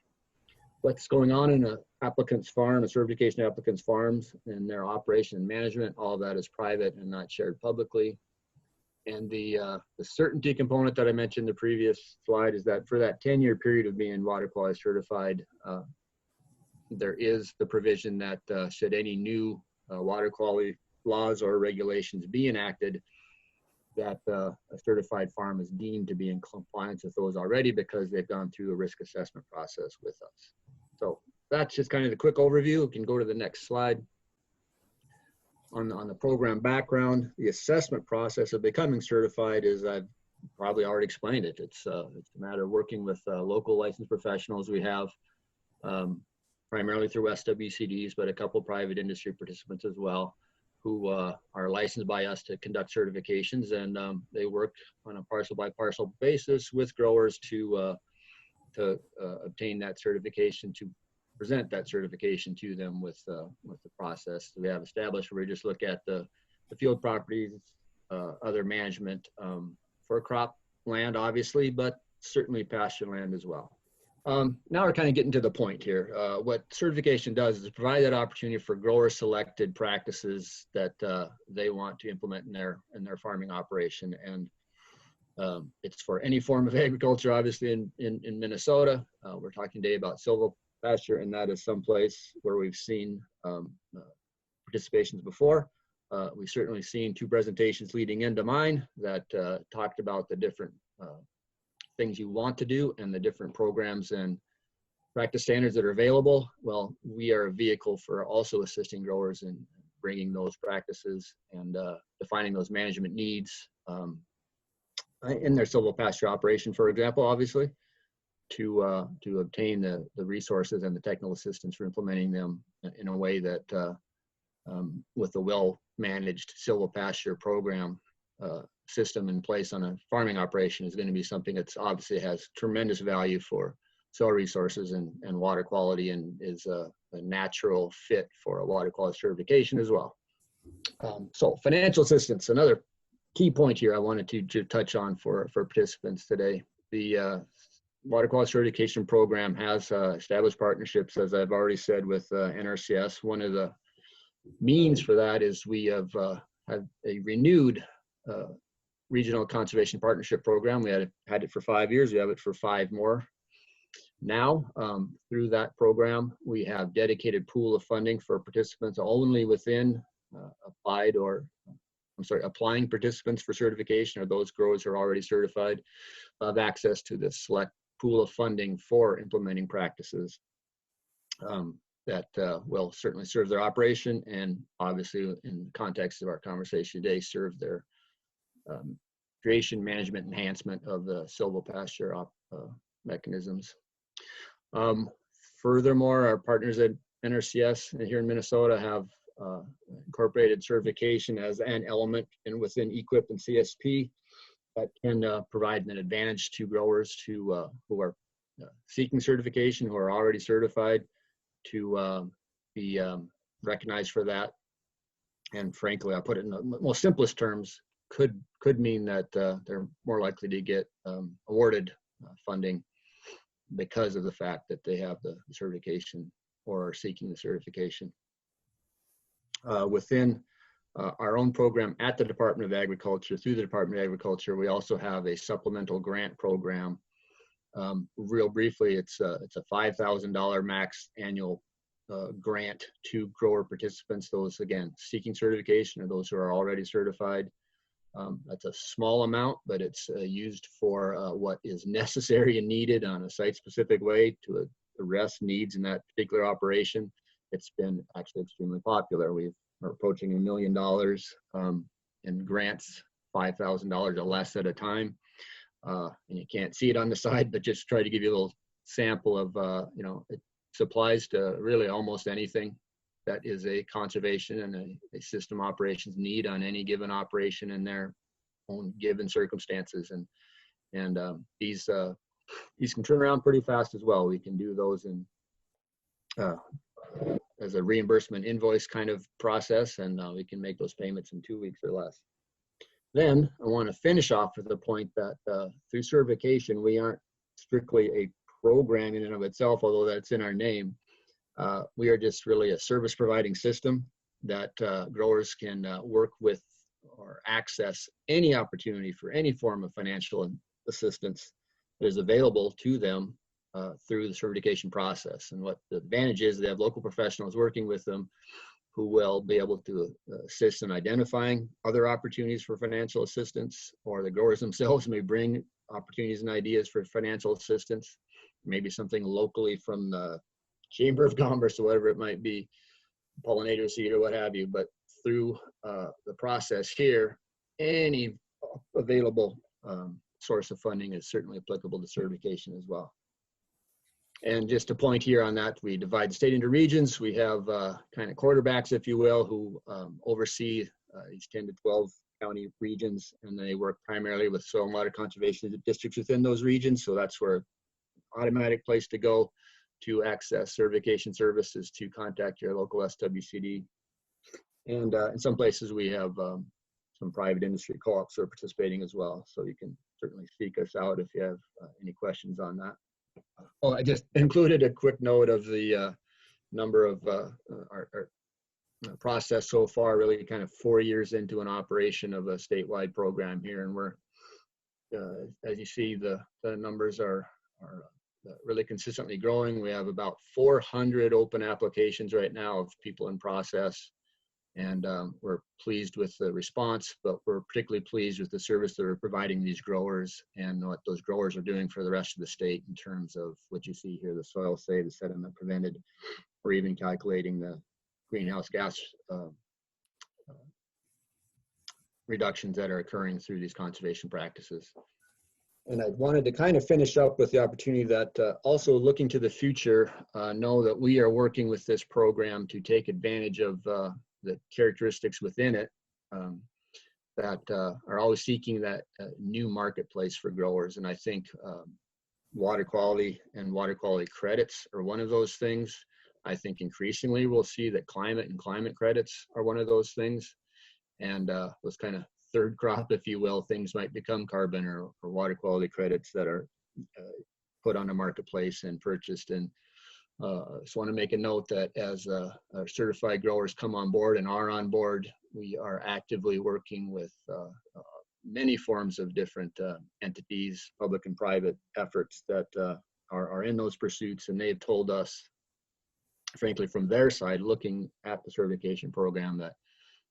what's going on in an applicant's farm, a certification applicant's farms and their operation and management, all of that is private and not shared publicly. And the certainty component that I mentioned in the previous slide is that for that 10-year period of being water quality certified, there is the provision that should any new water quality laws or regulations be enacted, that a certified farm is deemed to be in compliance with those already because they've gone through a risk assessment process with us. So that's just kind of the quick overview. We can go to the next slide. On the program background, the assessment process of becoming certified is, I've probably already explained it. It's a matter of working with local licensed professionals. We have primarily through SWCDs, but a couple private industry participants as well, who are licensed by us to conduct certifications, and they work on a parcel by parcel basis with growers to obtain that certification, to present that certification to them with the process that we have established, where we just look at the field properties, other management for crop land, obviously, but certainly pasture land as well. Now we're kind of getting to the point here. What certification does is provide that opportunity for grower selected practices that they want to implement in their farming operation. And it's for any form of agriculture, obviously in Minnesota. We're talking today about silvopasture, and that is someplace where we've seen participations before. We've certainly seen two presentations leading into mine that talked about the different things you want to do and the different programs and practice standards that are available. Well, we are a vehicle for also assisting growers in bringing those practices and defining those management needs in their silvopasture operation, for example, obviously, to obtain the resources and the technical assistance for implementing them in a way that with a well-managed silvopasture program system in place on a farming operation is going to be something that's obviously has tremendous value for soil resources and water quality, and is a natural fit for a water quality certification as well. So financial assistance, another key point here I wanted to touch on for participants today. The water quality certification program has established partnerships, as I've already said, with NRCS. One of the means for that is we have had a renewed regional conservation partnership program. We had it for 5 years. We have it for 5 more now. Through that program, we have dedicated pool of funding for participants only within applied or applying participants for certification, or those growers who are already certified, have access to this select pool of funding for implementing practices that will certainly serve their operation, and obviously in the context of our conversation today, serve their creation, management, enhancement of the silvopasture mechanisms. Furthermore, our partners at NRCS here in Minnesota have incorporated certification as an element within EQIP and CSP that can provide an advantage to growers who are seeking certification, who are already certified, to be recognized for that. And frankly, I'll put it in the most simplest terms, could mean that they're more likely to get awarded funding because of the fact that they have the certification or are seeking the certification. Within our own program at the Department of Agriculture, through the Department of Agriculture, we also have a supplemental grant program. Real briefly, it's a $5,000 max annual grant to grower participants, those again seeking certification or those who are already certified. That's a small amount, but it's used for what is necessary and needed on a site-specific way to address needs in that particular operation. It's been actually extremely popular. We're approaching $1 million in grants, $5,000 or less at a time. And you can't see it on the side, but just try to give you a little sample of, it applies to really almost anything that is a conservation and a system operations need on any given operation in their own given circumstances. And these can turn around pretty fast as well. We can do those in as a reimbursement invoice kind of process, and we can make those payments in 2 weeks or less. Then I want to finish off with the point that through certification, we aren't strictly a program in and of itself, although that's in our name. We are just really a service providing system that growers can work with or access any opportunity for any form of financial assistance that is available to them through the certification process. And what the advantage is, they have local professionals working with them who will be able to assist in identifying other opportunities for financial assistance, or the growers themselves may bring opportunities and ideas for financial assistance, maybe something locally from the Chamber of Commerce or whatever it might be, pollinator seed or what have you. But through the process here, any available source of funding is certainly applicable to certification as well. And just a point here on that, we divide the state into regions. We have kind of quarterbacks, if you will, who oversee these 10 to 12 county regions, and they work primarily with soil and water conservation districts within those regions. So that's where automatic place to go to access certification services, to contact your local SWCD. And in some places we have some private industry co-ops are participating as well. So you can certainly seek us out if you have any questions on that. Oh, I just included a quick note of the number of our process so far, really kind of 4 years into an operation of a statewide program here. And we're, as you see, the numbers are really consistently growing. We have about 400 open applications right now of people in process. And we're pleased with the response, but we're particularly pleased with the service that we're providing these growers and what those growers are doing for the rest of the state in terms of what you see here, the soil save, the sediment prevented, or even calculating the greenhouse gas reductions that are occurring through these conservation practices. And I wanted to kind of finish up with the opportunity that also looking to the future, know that we are working with this program to take advantage of the characteristics within it that are always seeking that new marketplace for growers. And I think water quality and water quality credits are one of those things. I think increasingly we'll see that climate and climate credits are one of those things. And those kind of third crop, if you will, things might become carbon or water quality credits that are put on the marketplace and purchased. And just want to make a note that as our certified growers come on board and are on board, we are actively working with many forms of different entities, public and private efforts that are in those pursuits. And they've told us, frankly, from their side, looking at the certification program, that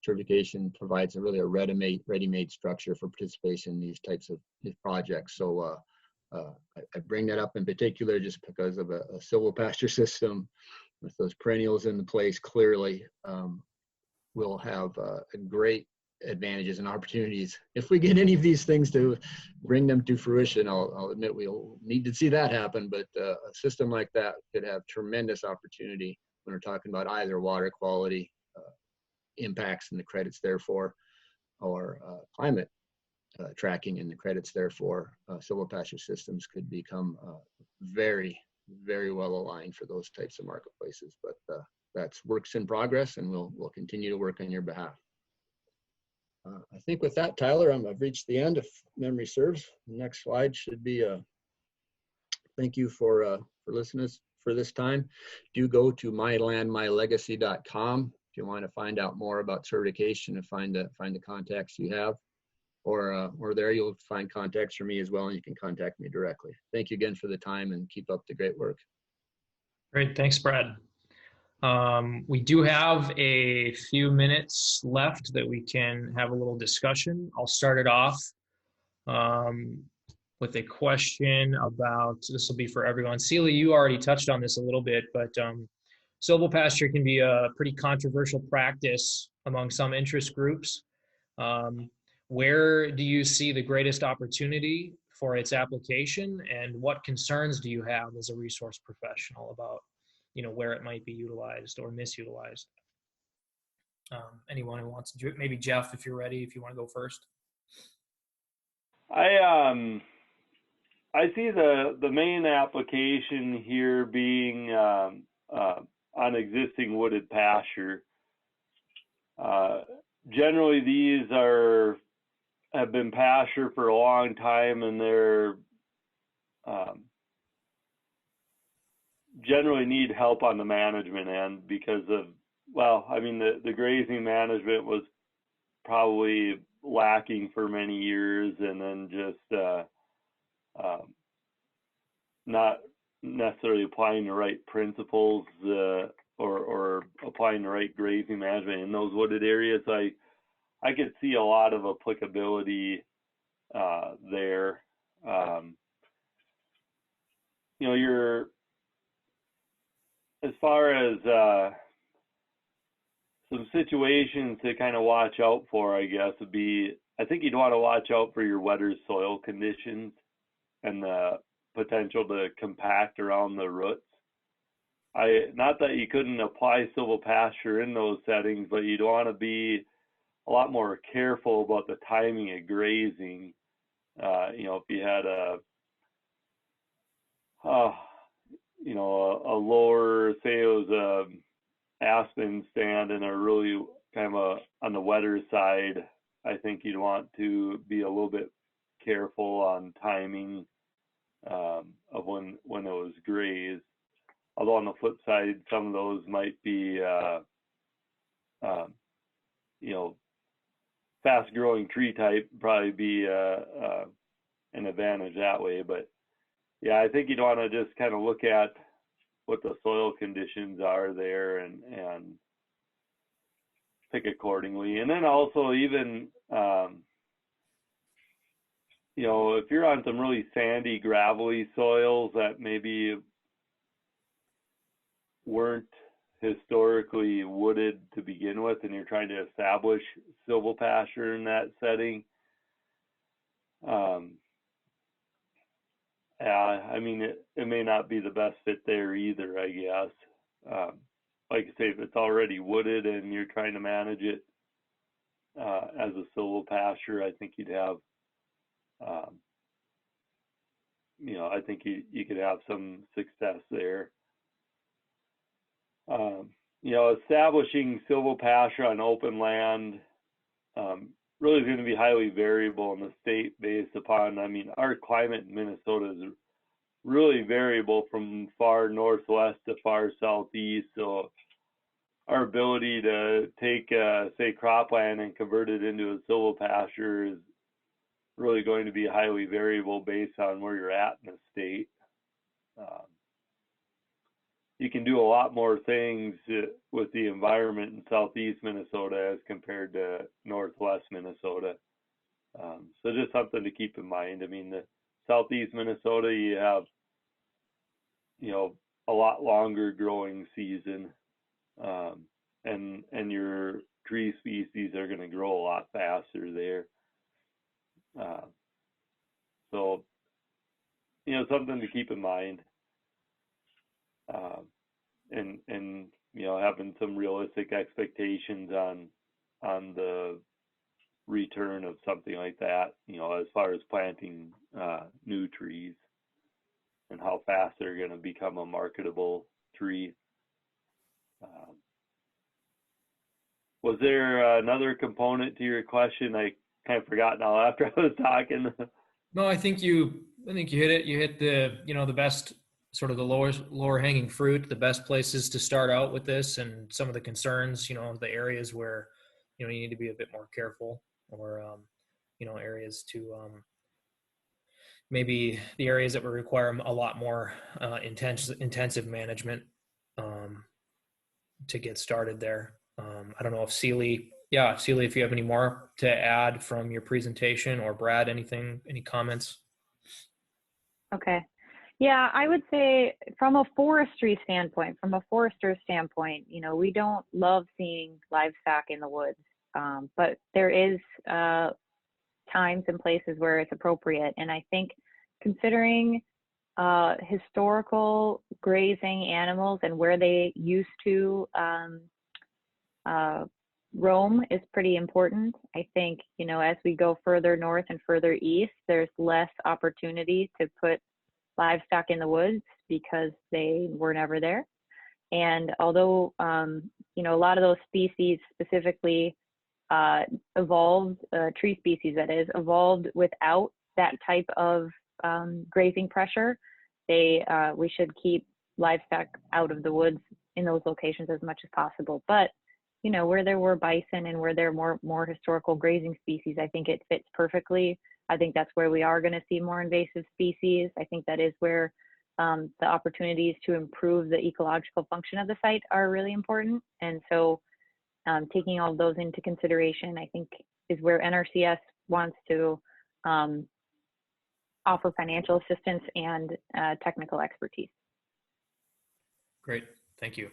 certification provides a ready-made structure for participation in these types of projects. So I bring that up in particular just because of a silvopasture system with those perennials in the place. Clearly, we'll have great advantages and opportunities if we get any of these things to bring them to fruition. I'll admit we'll need to see that happen, but a system like that could have tremendous opportunity when we're talking about either water quality impacts and the credits therefore, or climate tracking and the credits therefore. Silvopasture systems could become very, very well aligned for those types of marketplaces, but that's works in progress, and we'll continue to work on your behalf. I think with that, Tyler, I've reached the end, if memory serves. The next slide should be thank you for listening for this time. Do go to mylandmylegacy.com if you want to find out more about certification and find the contacts you have, or there you'll find contacts for me as well, and you can contact me directly. Thank you again for the time, and keep up the great work. Great, thanks, Brad. We do have a few minutes left that we can have a little discussion. I'll start it off with a question about, this will be for everyone. Celie, you already touched on this a little bit, but silvopasture can be a pretty controversial practice among some interest groups. Where do you see the greatest opportunity for its application, and what concerns do you have as a resource professional about where it might be utilized or misutilized? Anyone who wants to, maybe Jeff, if you're ready, if you want to go first. I see the main application here being on existing wooded pasture. Generally, these have been pasture for a long time, and they're generally need help on the management end because of, well, I mean, the grazing management was probably lacking for many years, and then just not necessarily applying the right principles or applying the right grazing management in those wooded areas. I could see a lot of applicability there. As far as some situations to kind of watch out for, I guess, would be, I think you'd want to watch out for your wetter soil conditions and the potential to compact around the roots. Not that you couldn't apply silvopasture in those settings, but you'd want to be a lot more careful about the timing of grazing. If you had a lower, say it was a aspen stand and a really kind of on the wetter side, I think you'd want to be a little bit careful on timing of when it was grazed. Although on the flip side, some of those might be fast growing tree type, probably be an advantage that way. But yeah, I think you'd want to just kind of look at what the soil conditions are there and pick accordingly. And then also even, if you're on some really sandy, gravelly soils that maybe weren't historically wooded to begin with, and you're trying to establish silvopasture in that setting, I mean, it may not be the best fit there either, I guess. Like I say, if it's already wooded and you're trying to manage it as a silvopasture, I think you'd have, I think you could have some success there. Establishing silvopasture on open land really is going to be highly variable in the state based upon, I mean, our climate in Minnesota is really variable from far northwest to far southeast. So our ability to take, say, cropland and convert it into a silvopasture is really going to be highly variable based on where you're at in the state. you can do a lot more things with the environment in southeast Minnesota as compared to northwest Minnesota. So just something to keep in mind. I mean, the southeast Minnesota, you have, you know, a lot longer growing season, and your tree species are going to grow a lot faster there. So, you know, something to keep in mind. And you know, having some realistic expectations on the return of something like that, you know, as far as planting new trees and how fast they're going to become a marketable tree. Was there another component to your question? I kind of forgot now after I was talking. No, I think you hit it. You hit the, you know, the best, sort of the lower hanging fruit, the best places to start out with this, and some of the concerns, you know, the areas where, you know, you need to be a bit more careful, or, you know, areas to, maybe the areas that would require a lot more intensive management to get started there. I don't know if Celie, if you have any more to add from your presentation, or Brad, any comments? Okay. Yeah, I would say from a forestry standpoint, from a forester's standpoint, you know, we don't love seeing livestock in the woods, but there is times and places where it's appropriate. And I think considering historical grazing animals and where they used to roam is pretty important. I think, you know, as we go further north and further east, there's less opportunity to put livestock in the woods because they were never there. And although, you know, a lot of those species specifically evolved, tree species that is, evolved without that type of grazing pressure, we should keep livestock out of the woods in those locations as much as possible. But, you know, where there were bison and where there are more historical grazing species, I think it fits perfectly. I think that's where we are going to see more invasive species. I think that is where the opportunities to improve the ecological function of the site are really important. And so taking all of those into consideration, I think, is where NRCS wants to offer financial assistance and technical expertise. Great, thank you.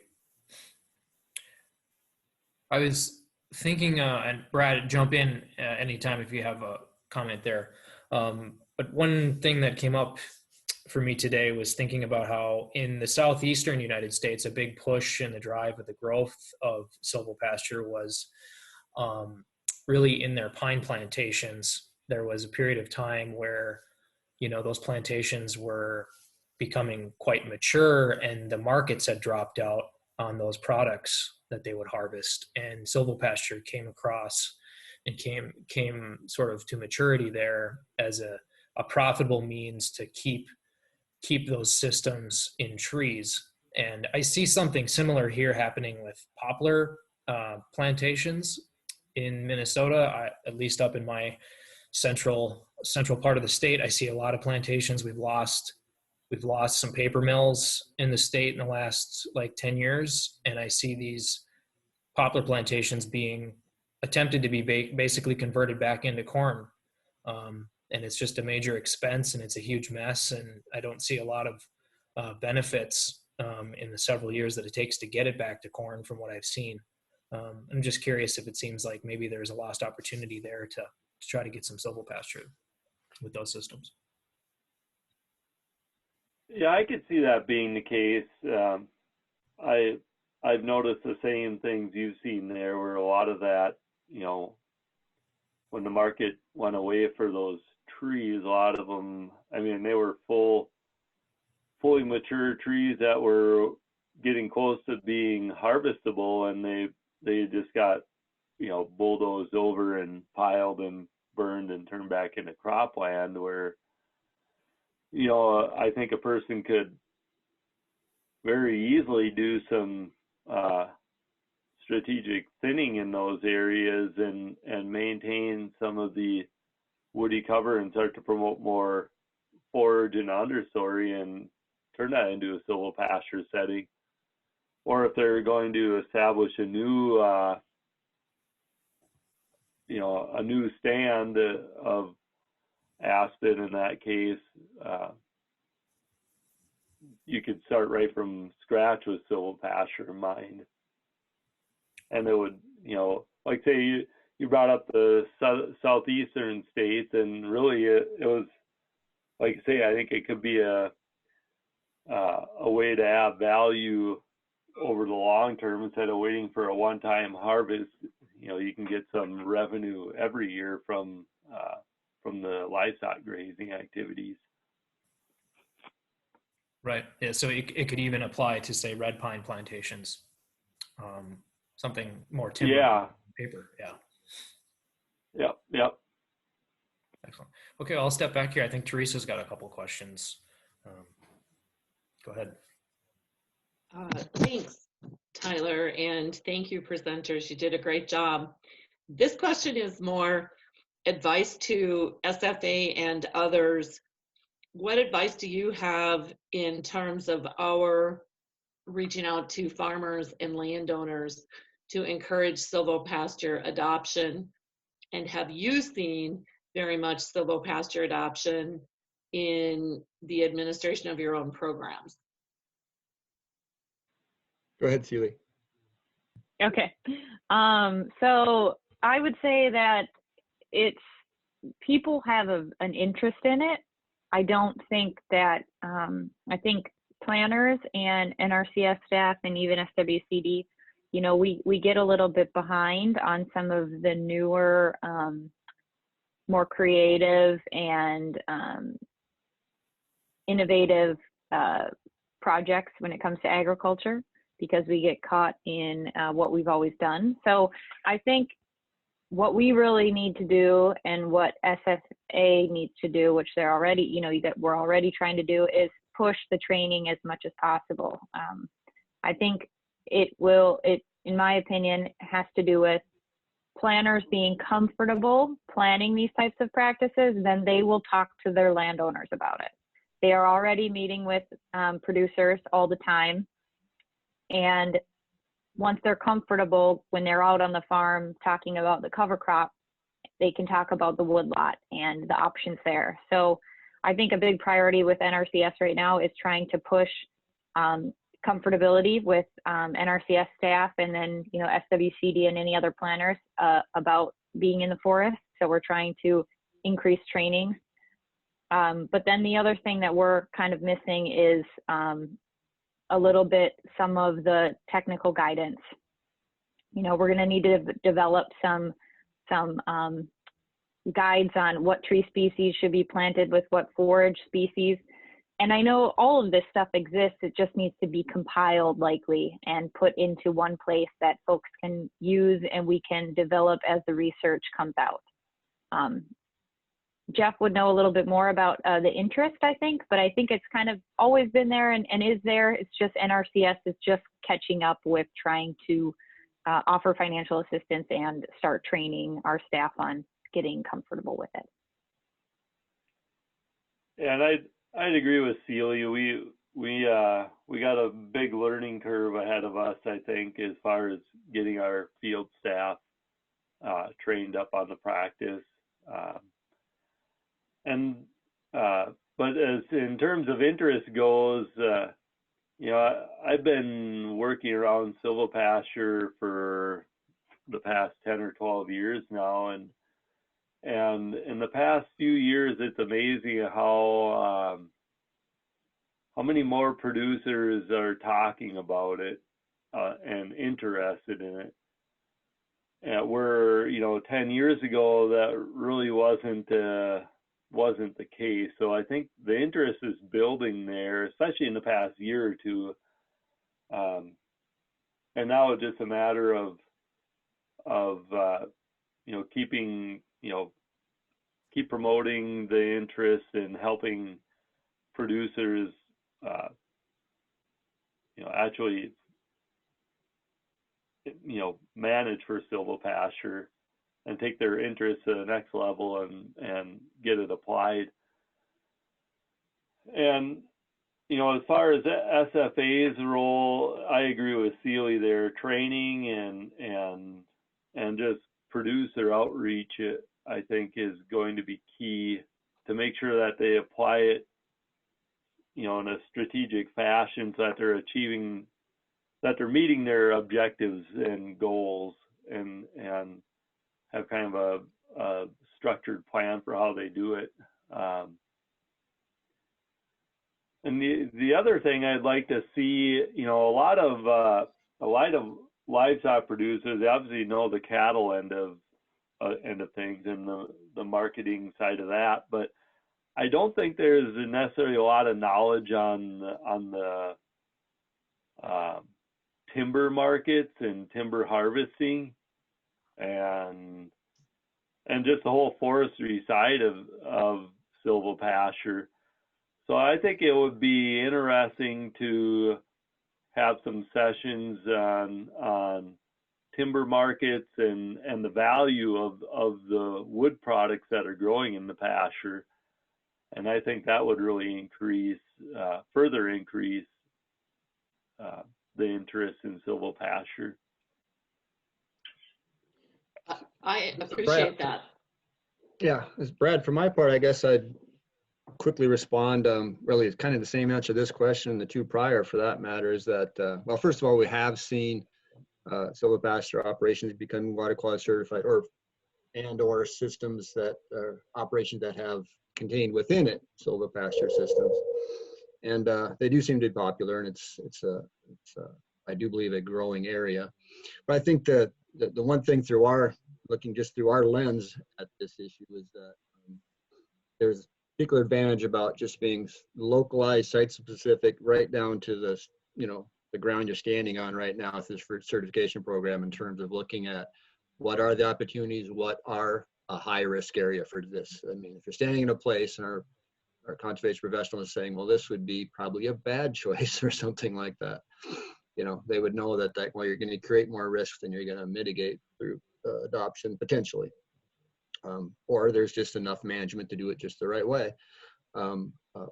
I was thinking, and Brad, jump in anytime if you have a comment there. But one thing that came up for me today was thinking about how in the southeastern United States, a big push in the drive of the growth of silvopasture was really in their pine plantations. There was a period of time where, you know, those plantations were becoming quite mature and the markets had dropped out on those products that they would harvest, and silvopasture came across and came sort of to maturity there as a profitable means to keep those systems in trees. And I see something similar here happening with poplar plantations in Minnesota. At least up in my central part of the state, I see a lot of plantations. We've lost some paper mills in the state in the last like 10 years. And I see these poplar plantations being attempted to be basically converted back into corn. And it's just a major expense and it's a huge mess. And I don't see a lot of benefits in the several years that it takes to get it back to corn from what I've seen. I'm just curious if it seems like maybe there's a lost opportunity there to try to get some silvopasture with those systems. Yeah, I could see that being the case. I've noticed the same things you've seen there, where a lot of that, you know, when the market went away for those trees, a lot of them, I mean, they were fully mature trees that were getting close to being harvestable, and they just got, you know, bulldozed over and piled and burned and turned back into cropland, where, you know, I think a person could very easily do some strategic thinning in those areas and maintain some of the woody cover and start to promote more forage and understory and turn that into a silvopasture setting. or if they're going to establish a new, a new stand of aspen in that case, you could start right from scratch with silvopasture in mind. And it would, like say you brought up the southeastern states, and really it was, like say, I think it could be a way to add value over the long term instead of waiting for a one-time harvest. You can get some revenue every year from the livestock grazing activities. Right. Yeah. So it could even apply to, say, red pine plantations, something more timber. Yeah. Paper. Yeah. Yep. Excellent. Okay, I'll step back here. I think Teresa's got a couple questions. Go ahead. Thanks, Tyler, and thank you, presenters. You did a great job. This question is more advice to SFA and others. What advice do you have in terms of our reaching out to farmers and landowners to encourage silvopasture adoption? And have you seen very much silvopasture adoption in the administration of your own programs? Go ahead, Celie. Okay. So I would say that people have an interest in it. I don't think that, I think planners and NRCS staff and even SWCD, we get a little bit behind on some of the newer, more creative and innovative projects when it comes to agriculture, because we get caught in what we've always done. So I think what we really need to do, and what SFA needs to do, which they're already, that we're already trying to do, is push the training as much as possible. I think it, in my opinion, has to do with planners being comfortable planning these types of practices. Then they will talk to their landowners about it. They are already meeting with producers all the time. And once they're comfortable, when they're out on the farm talking about the cover crop, they can talk about the woodlot and the options there. So I think a big priority with NRCS right now is trying to push comfortability with NRCS staff, and then SWCD and any other planners about being in the forest. So we're trying to increase training. But then the other thing that we're kind of missing is a little bit some of the technical guidance. We're going to need to develop some guides on what tree species should be planted with what forage species. And I know all of this stuff exists. It just needs to be compiled likely and put into one place that folks can use and we can develop as the research comes out. Jeff would know a little bit more about the interest, I think, but I think it's kind of always been there and is there. It's just NRCS is just catching up with trying to offer financial assistance and start training our staff on getting comfortable with it. Yeah, and I'd agree with Celie. We got a big learning curve ahead of us, I think, as far as getting our field staff trained up on the practice. But as in terms of interest goes, I've been working around silvopasture for the past 10 or 12 years now, and in the past few years, it's amazing how many more producers are talking about it and interested in it. And where 10 years ago that really wasn't the case. So I think the interest is building there, especially in the past year or two. And now it's just a matter of keep promoting the interest and helping producers actually manage for silvopasture and take their interest to the next level and get it applied. And you know, as far as SFA's role, I agree with Celie there. Training and just producer outreach, I think, is going to be key to make sure that they apply it, you know, in a strategic fashion so that they're meeting their objectives and goals, and have kind of a structured plan for how they do it. And the other thing I'd like to see, you know, a lot of livestock producers, they obviously know the cattle end of things and the marketing side of that, but I don't think there's necessarily a lot of knowledge on the timber markets and timber harvesting and just the whole forestry side of silvopasture. So I think it would be interesting to have some sessions on timber markets and the value of the wood products that are growing in the pasture. And I think that would really further increase the interest in silvopasture. I appreciate that. Yeah, as Brad, for my part, I guess I'd quickly respond. Really, it's kind of the same answer to this question and the two prior, for that matter, is that, well, first of all, we have seen silvopasture operations become water quality certified, or systems that are operations that have contained within it silvopasture systems, and they do seem to be popular, and it's I do believe a growing area. But I think the one thing looking just through our lens at this issue is that there's a particular advantage about just being localized, site specific, right down to the, you know, the ground you're standing on right now with this certification program, in terms of looking at what are the opportunities, what are a high risk area for this. I mean, if you're standing in a place and our conservation professional is saying, well, this would be probably a bad choice or something like that, you know, they would know that well, you're going to create more risk than you're going to mitigate through adoption potentially. Or there's just enough management to do it just the right way.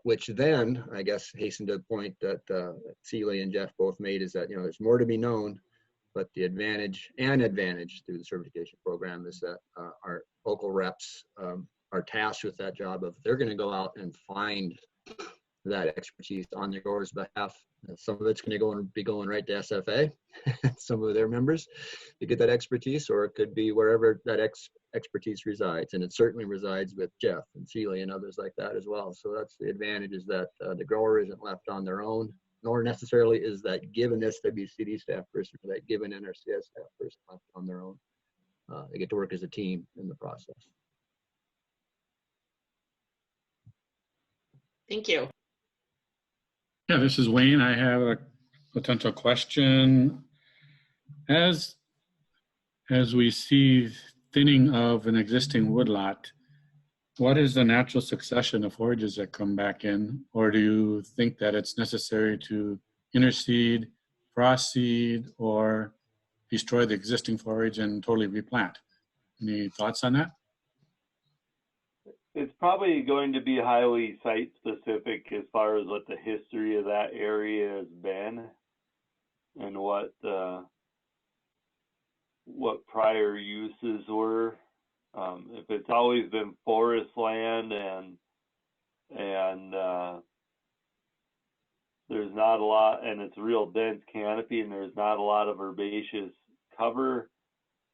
Which then, I guess, hasten to the point that Celie and Jeff both made, is that, you know, there's more to be known, but the advantage through the certification program is that our local reps are tasked with that job of, they're going to go out and find that expertise on the grower's behalf. Some of it's going to be going right to SFA, some of their members, to get that expertise, or it could be wherever that expertise resides, and it certainly resides with Jeff and Celie and others like that as well. So that's the advantage, is that the grower isn't left on their own, nor necessarily is that given SWCD staff person or that given NRCS staff person left on their own. They get to work as a team in the process. Thank you. Yeah, this is Wayne. I have a potential question. As we see thinning of an existing woodlot, what is the natural succession of forages that come back in? Or do you think that it's necessary to interseed, cross seed, or destroy the existing forage and totally replant? Any thoughts on that? It's probably going to be highly site specific as far as what the history of that area has been and what prior uses were. If it's always been forest land and there's not a lot, and it's a real dense canopy and there's not a lot of herbaceous cover,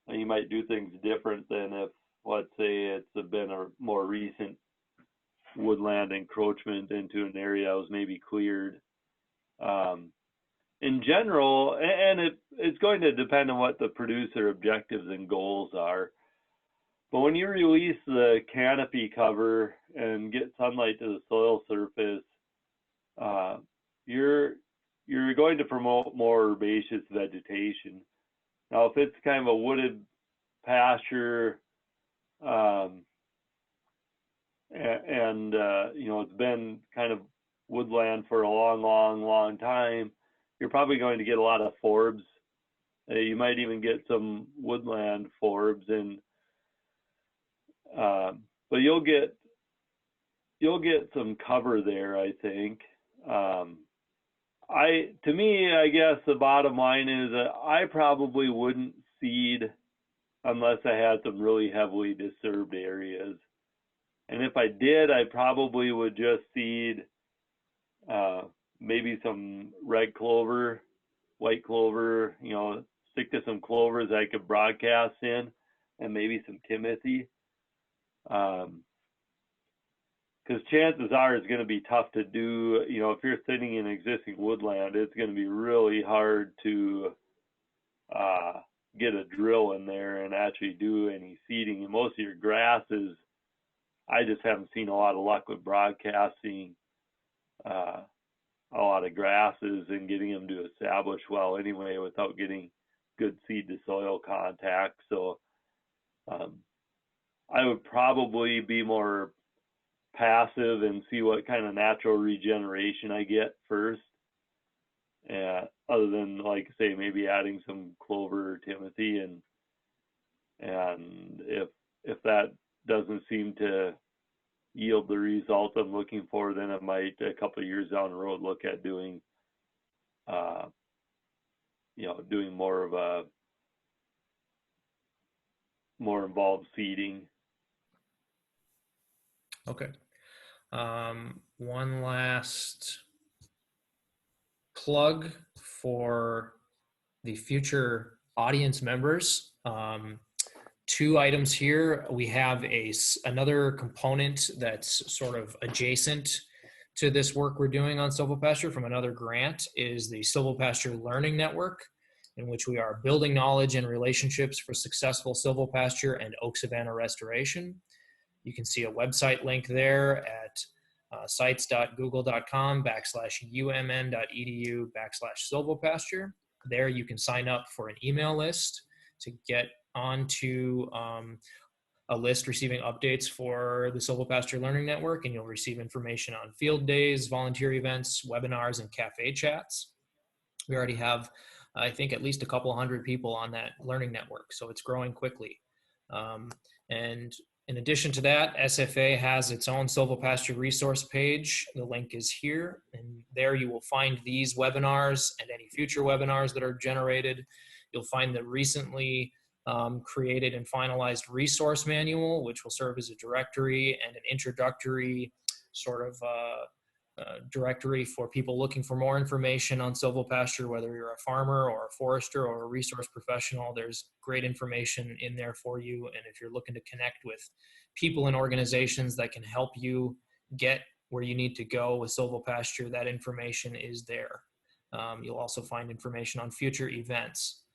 you might do things different than if, let's say, it's been a more recent woodland encroachment into an area that was maybe cleared. In general, and it's going to depend on what the producer objectives and goals are. But when you release the canopy cover and get sunlight to the soil surface, you're going to promote more herbaceous vegetation. Now, if it's kind of a wooded pasture, you know, it's been kind of woodland for a long time, you're probably going to get a lot of forbs. You might even get some woodland forbs, and but you'll get some cover there, I think. To me, I guess the bottom line is that I probably wouldn't seed unless I had some really heavily disturbed areas. And if I did, I probably would just seed maybe some red clover, white clover, you know, stick to some clovers I could broadcast in, and maybe some timothy. Because chances are it's going to be tough to do, you know, if you're sitting in existing woodland, it's going to be really hard to get a drill in there and actually do any seeding. And most of your grasses, I just haven't seen a lot of luck with broadcasting a lot of grasses and getting them to establish well anyway without getting good seed to soil contact. So I would probably be more passive and see what kind of natural regeneration I get first. Other than, like I say, maybe adding some clover or timothy, and if that doesn't seem to yield the result I'm looking for, then I might, a couple of years down the road, look at doing doing more of a more involved seeding. Okay. One last plug for the future audience members. 2 items here. We have another component that's sort of adjacent to this work we're doing on silvopasture from another grant, is the Silvopasture Learning Network, in which we are building knowledge and relationships for successful silvopasture and oak savanna restoration. You can see a website link there at sites.google.com/umn.edu/silvopasture. There you can sign up for an email list to get onto a list receiving updates for the Silvopasture Learning Network, and you'll receive information on field days, volunteer events, webinars, and cafe chats. We already have, I think, at least a couple hundred people on that learning network, so it's growing quickly. And in addition to that, SFA has its own Silvopasture resource page. The link is here, and there you will find these webinars and any future webinars that are generated. You'll find the recently created and finalized resource manual, which will serve as a directory and an introductory sort of directory for people looking for more information on silvopasture, whether you're a farmer or a forester or a resource professional. There's great information in there for you. And if you're looking to connect with people and organizations that can help you get where you need to go with silvopasture, that information is there. You'll also find information on future events.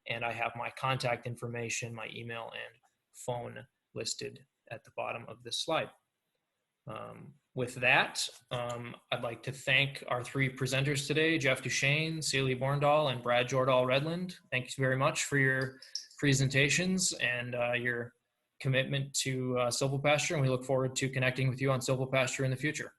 And I have my contact information, my email and phone listed at the bottom of this slide. With that, I'd like to thank our 3 presenters today, Jeff Duchene, Celie Borndal, and Brad Jordahl Redlin. Thank you very much for your presentations and your commitment to silvopasture, and we look forward to connecting with you on silvopasture in the future.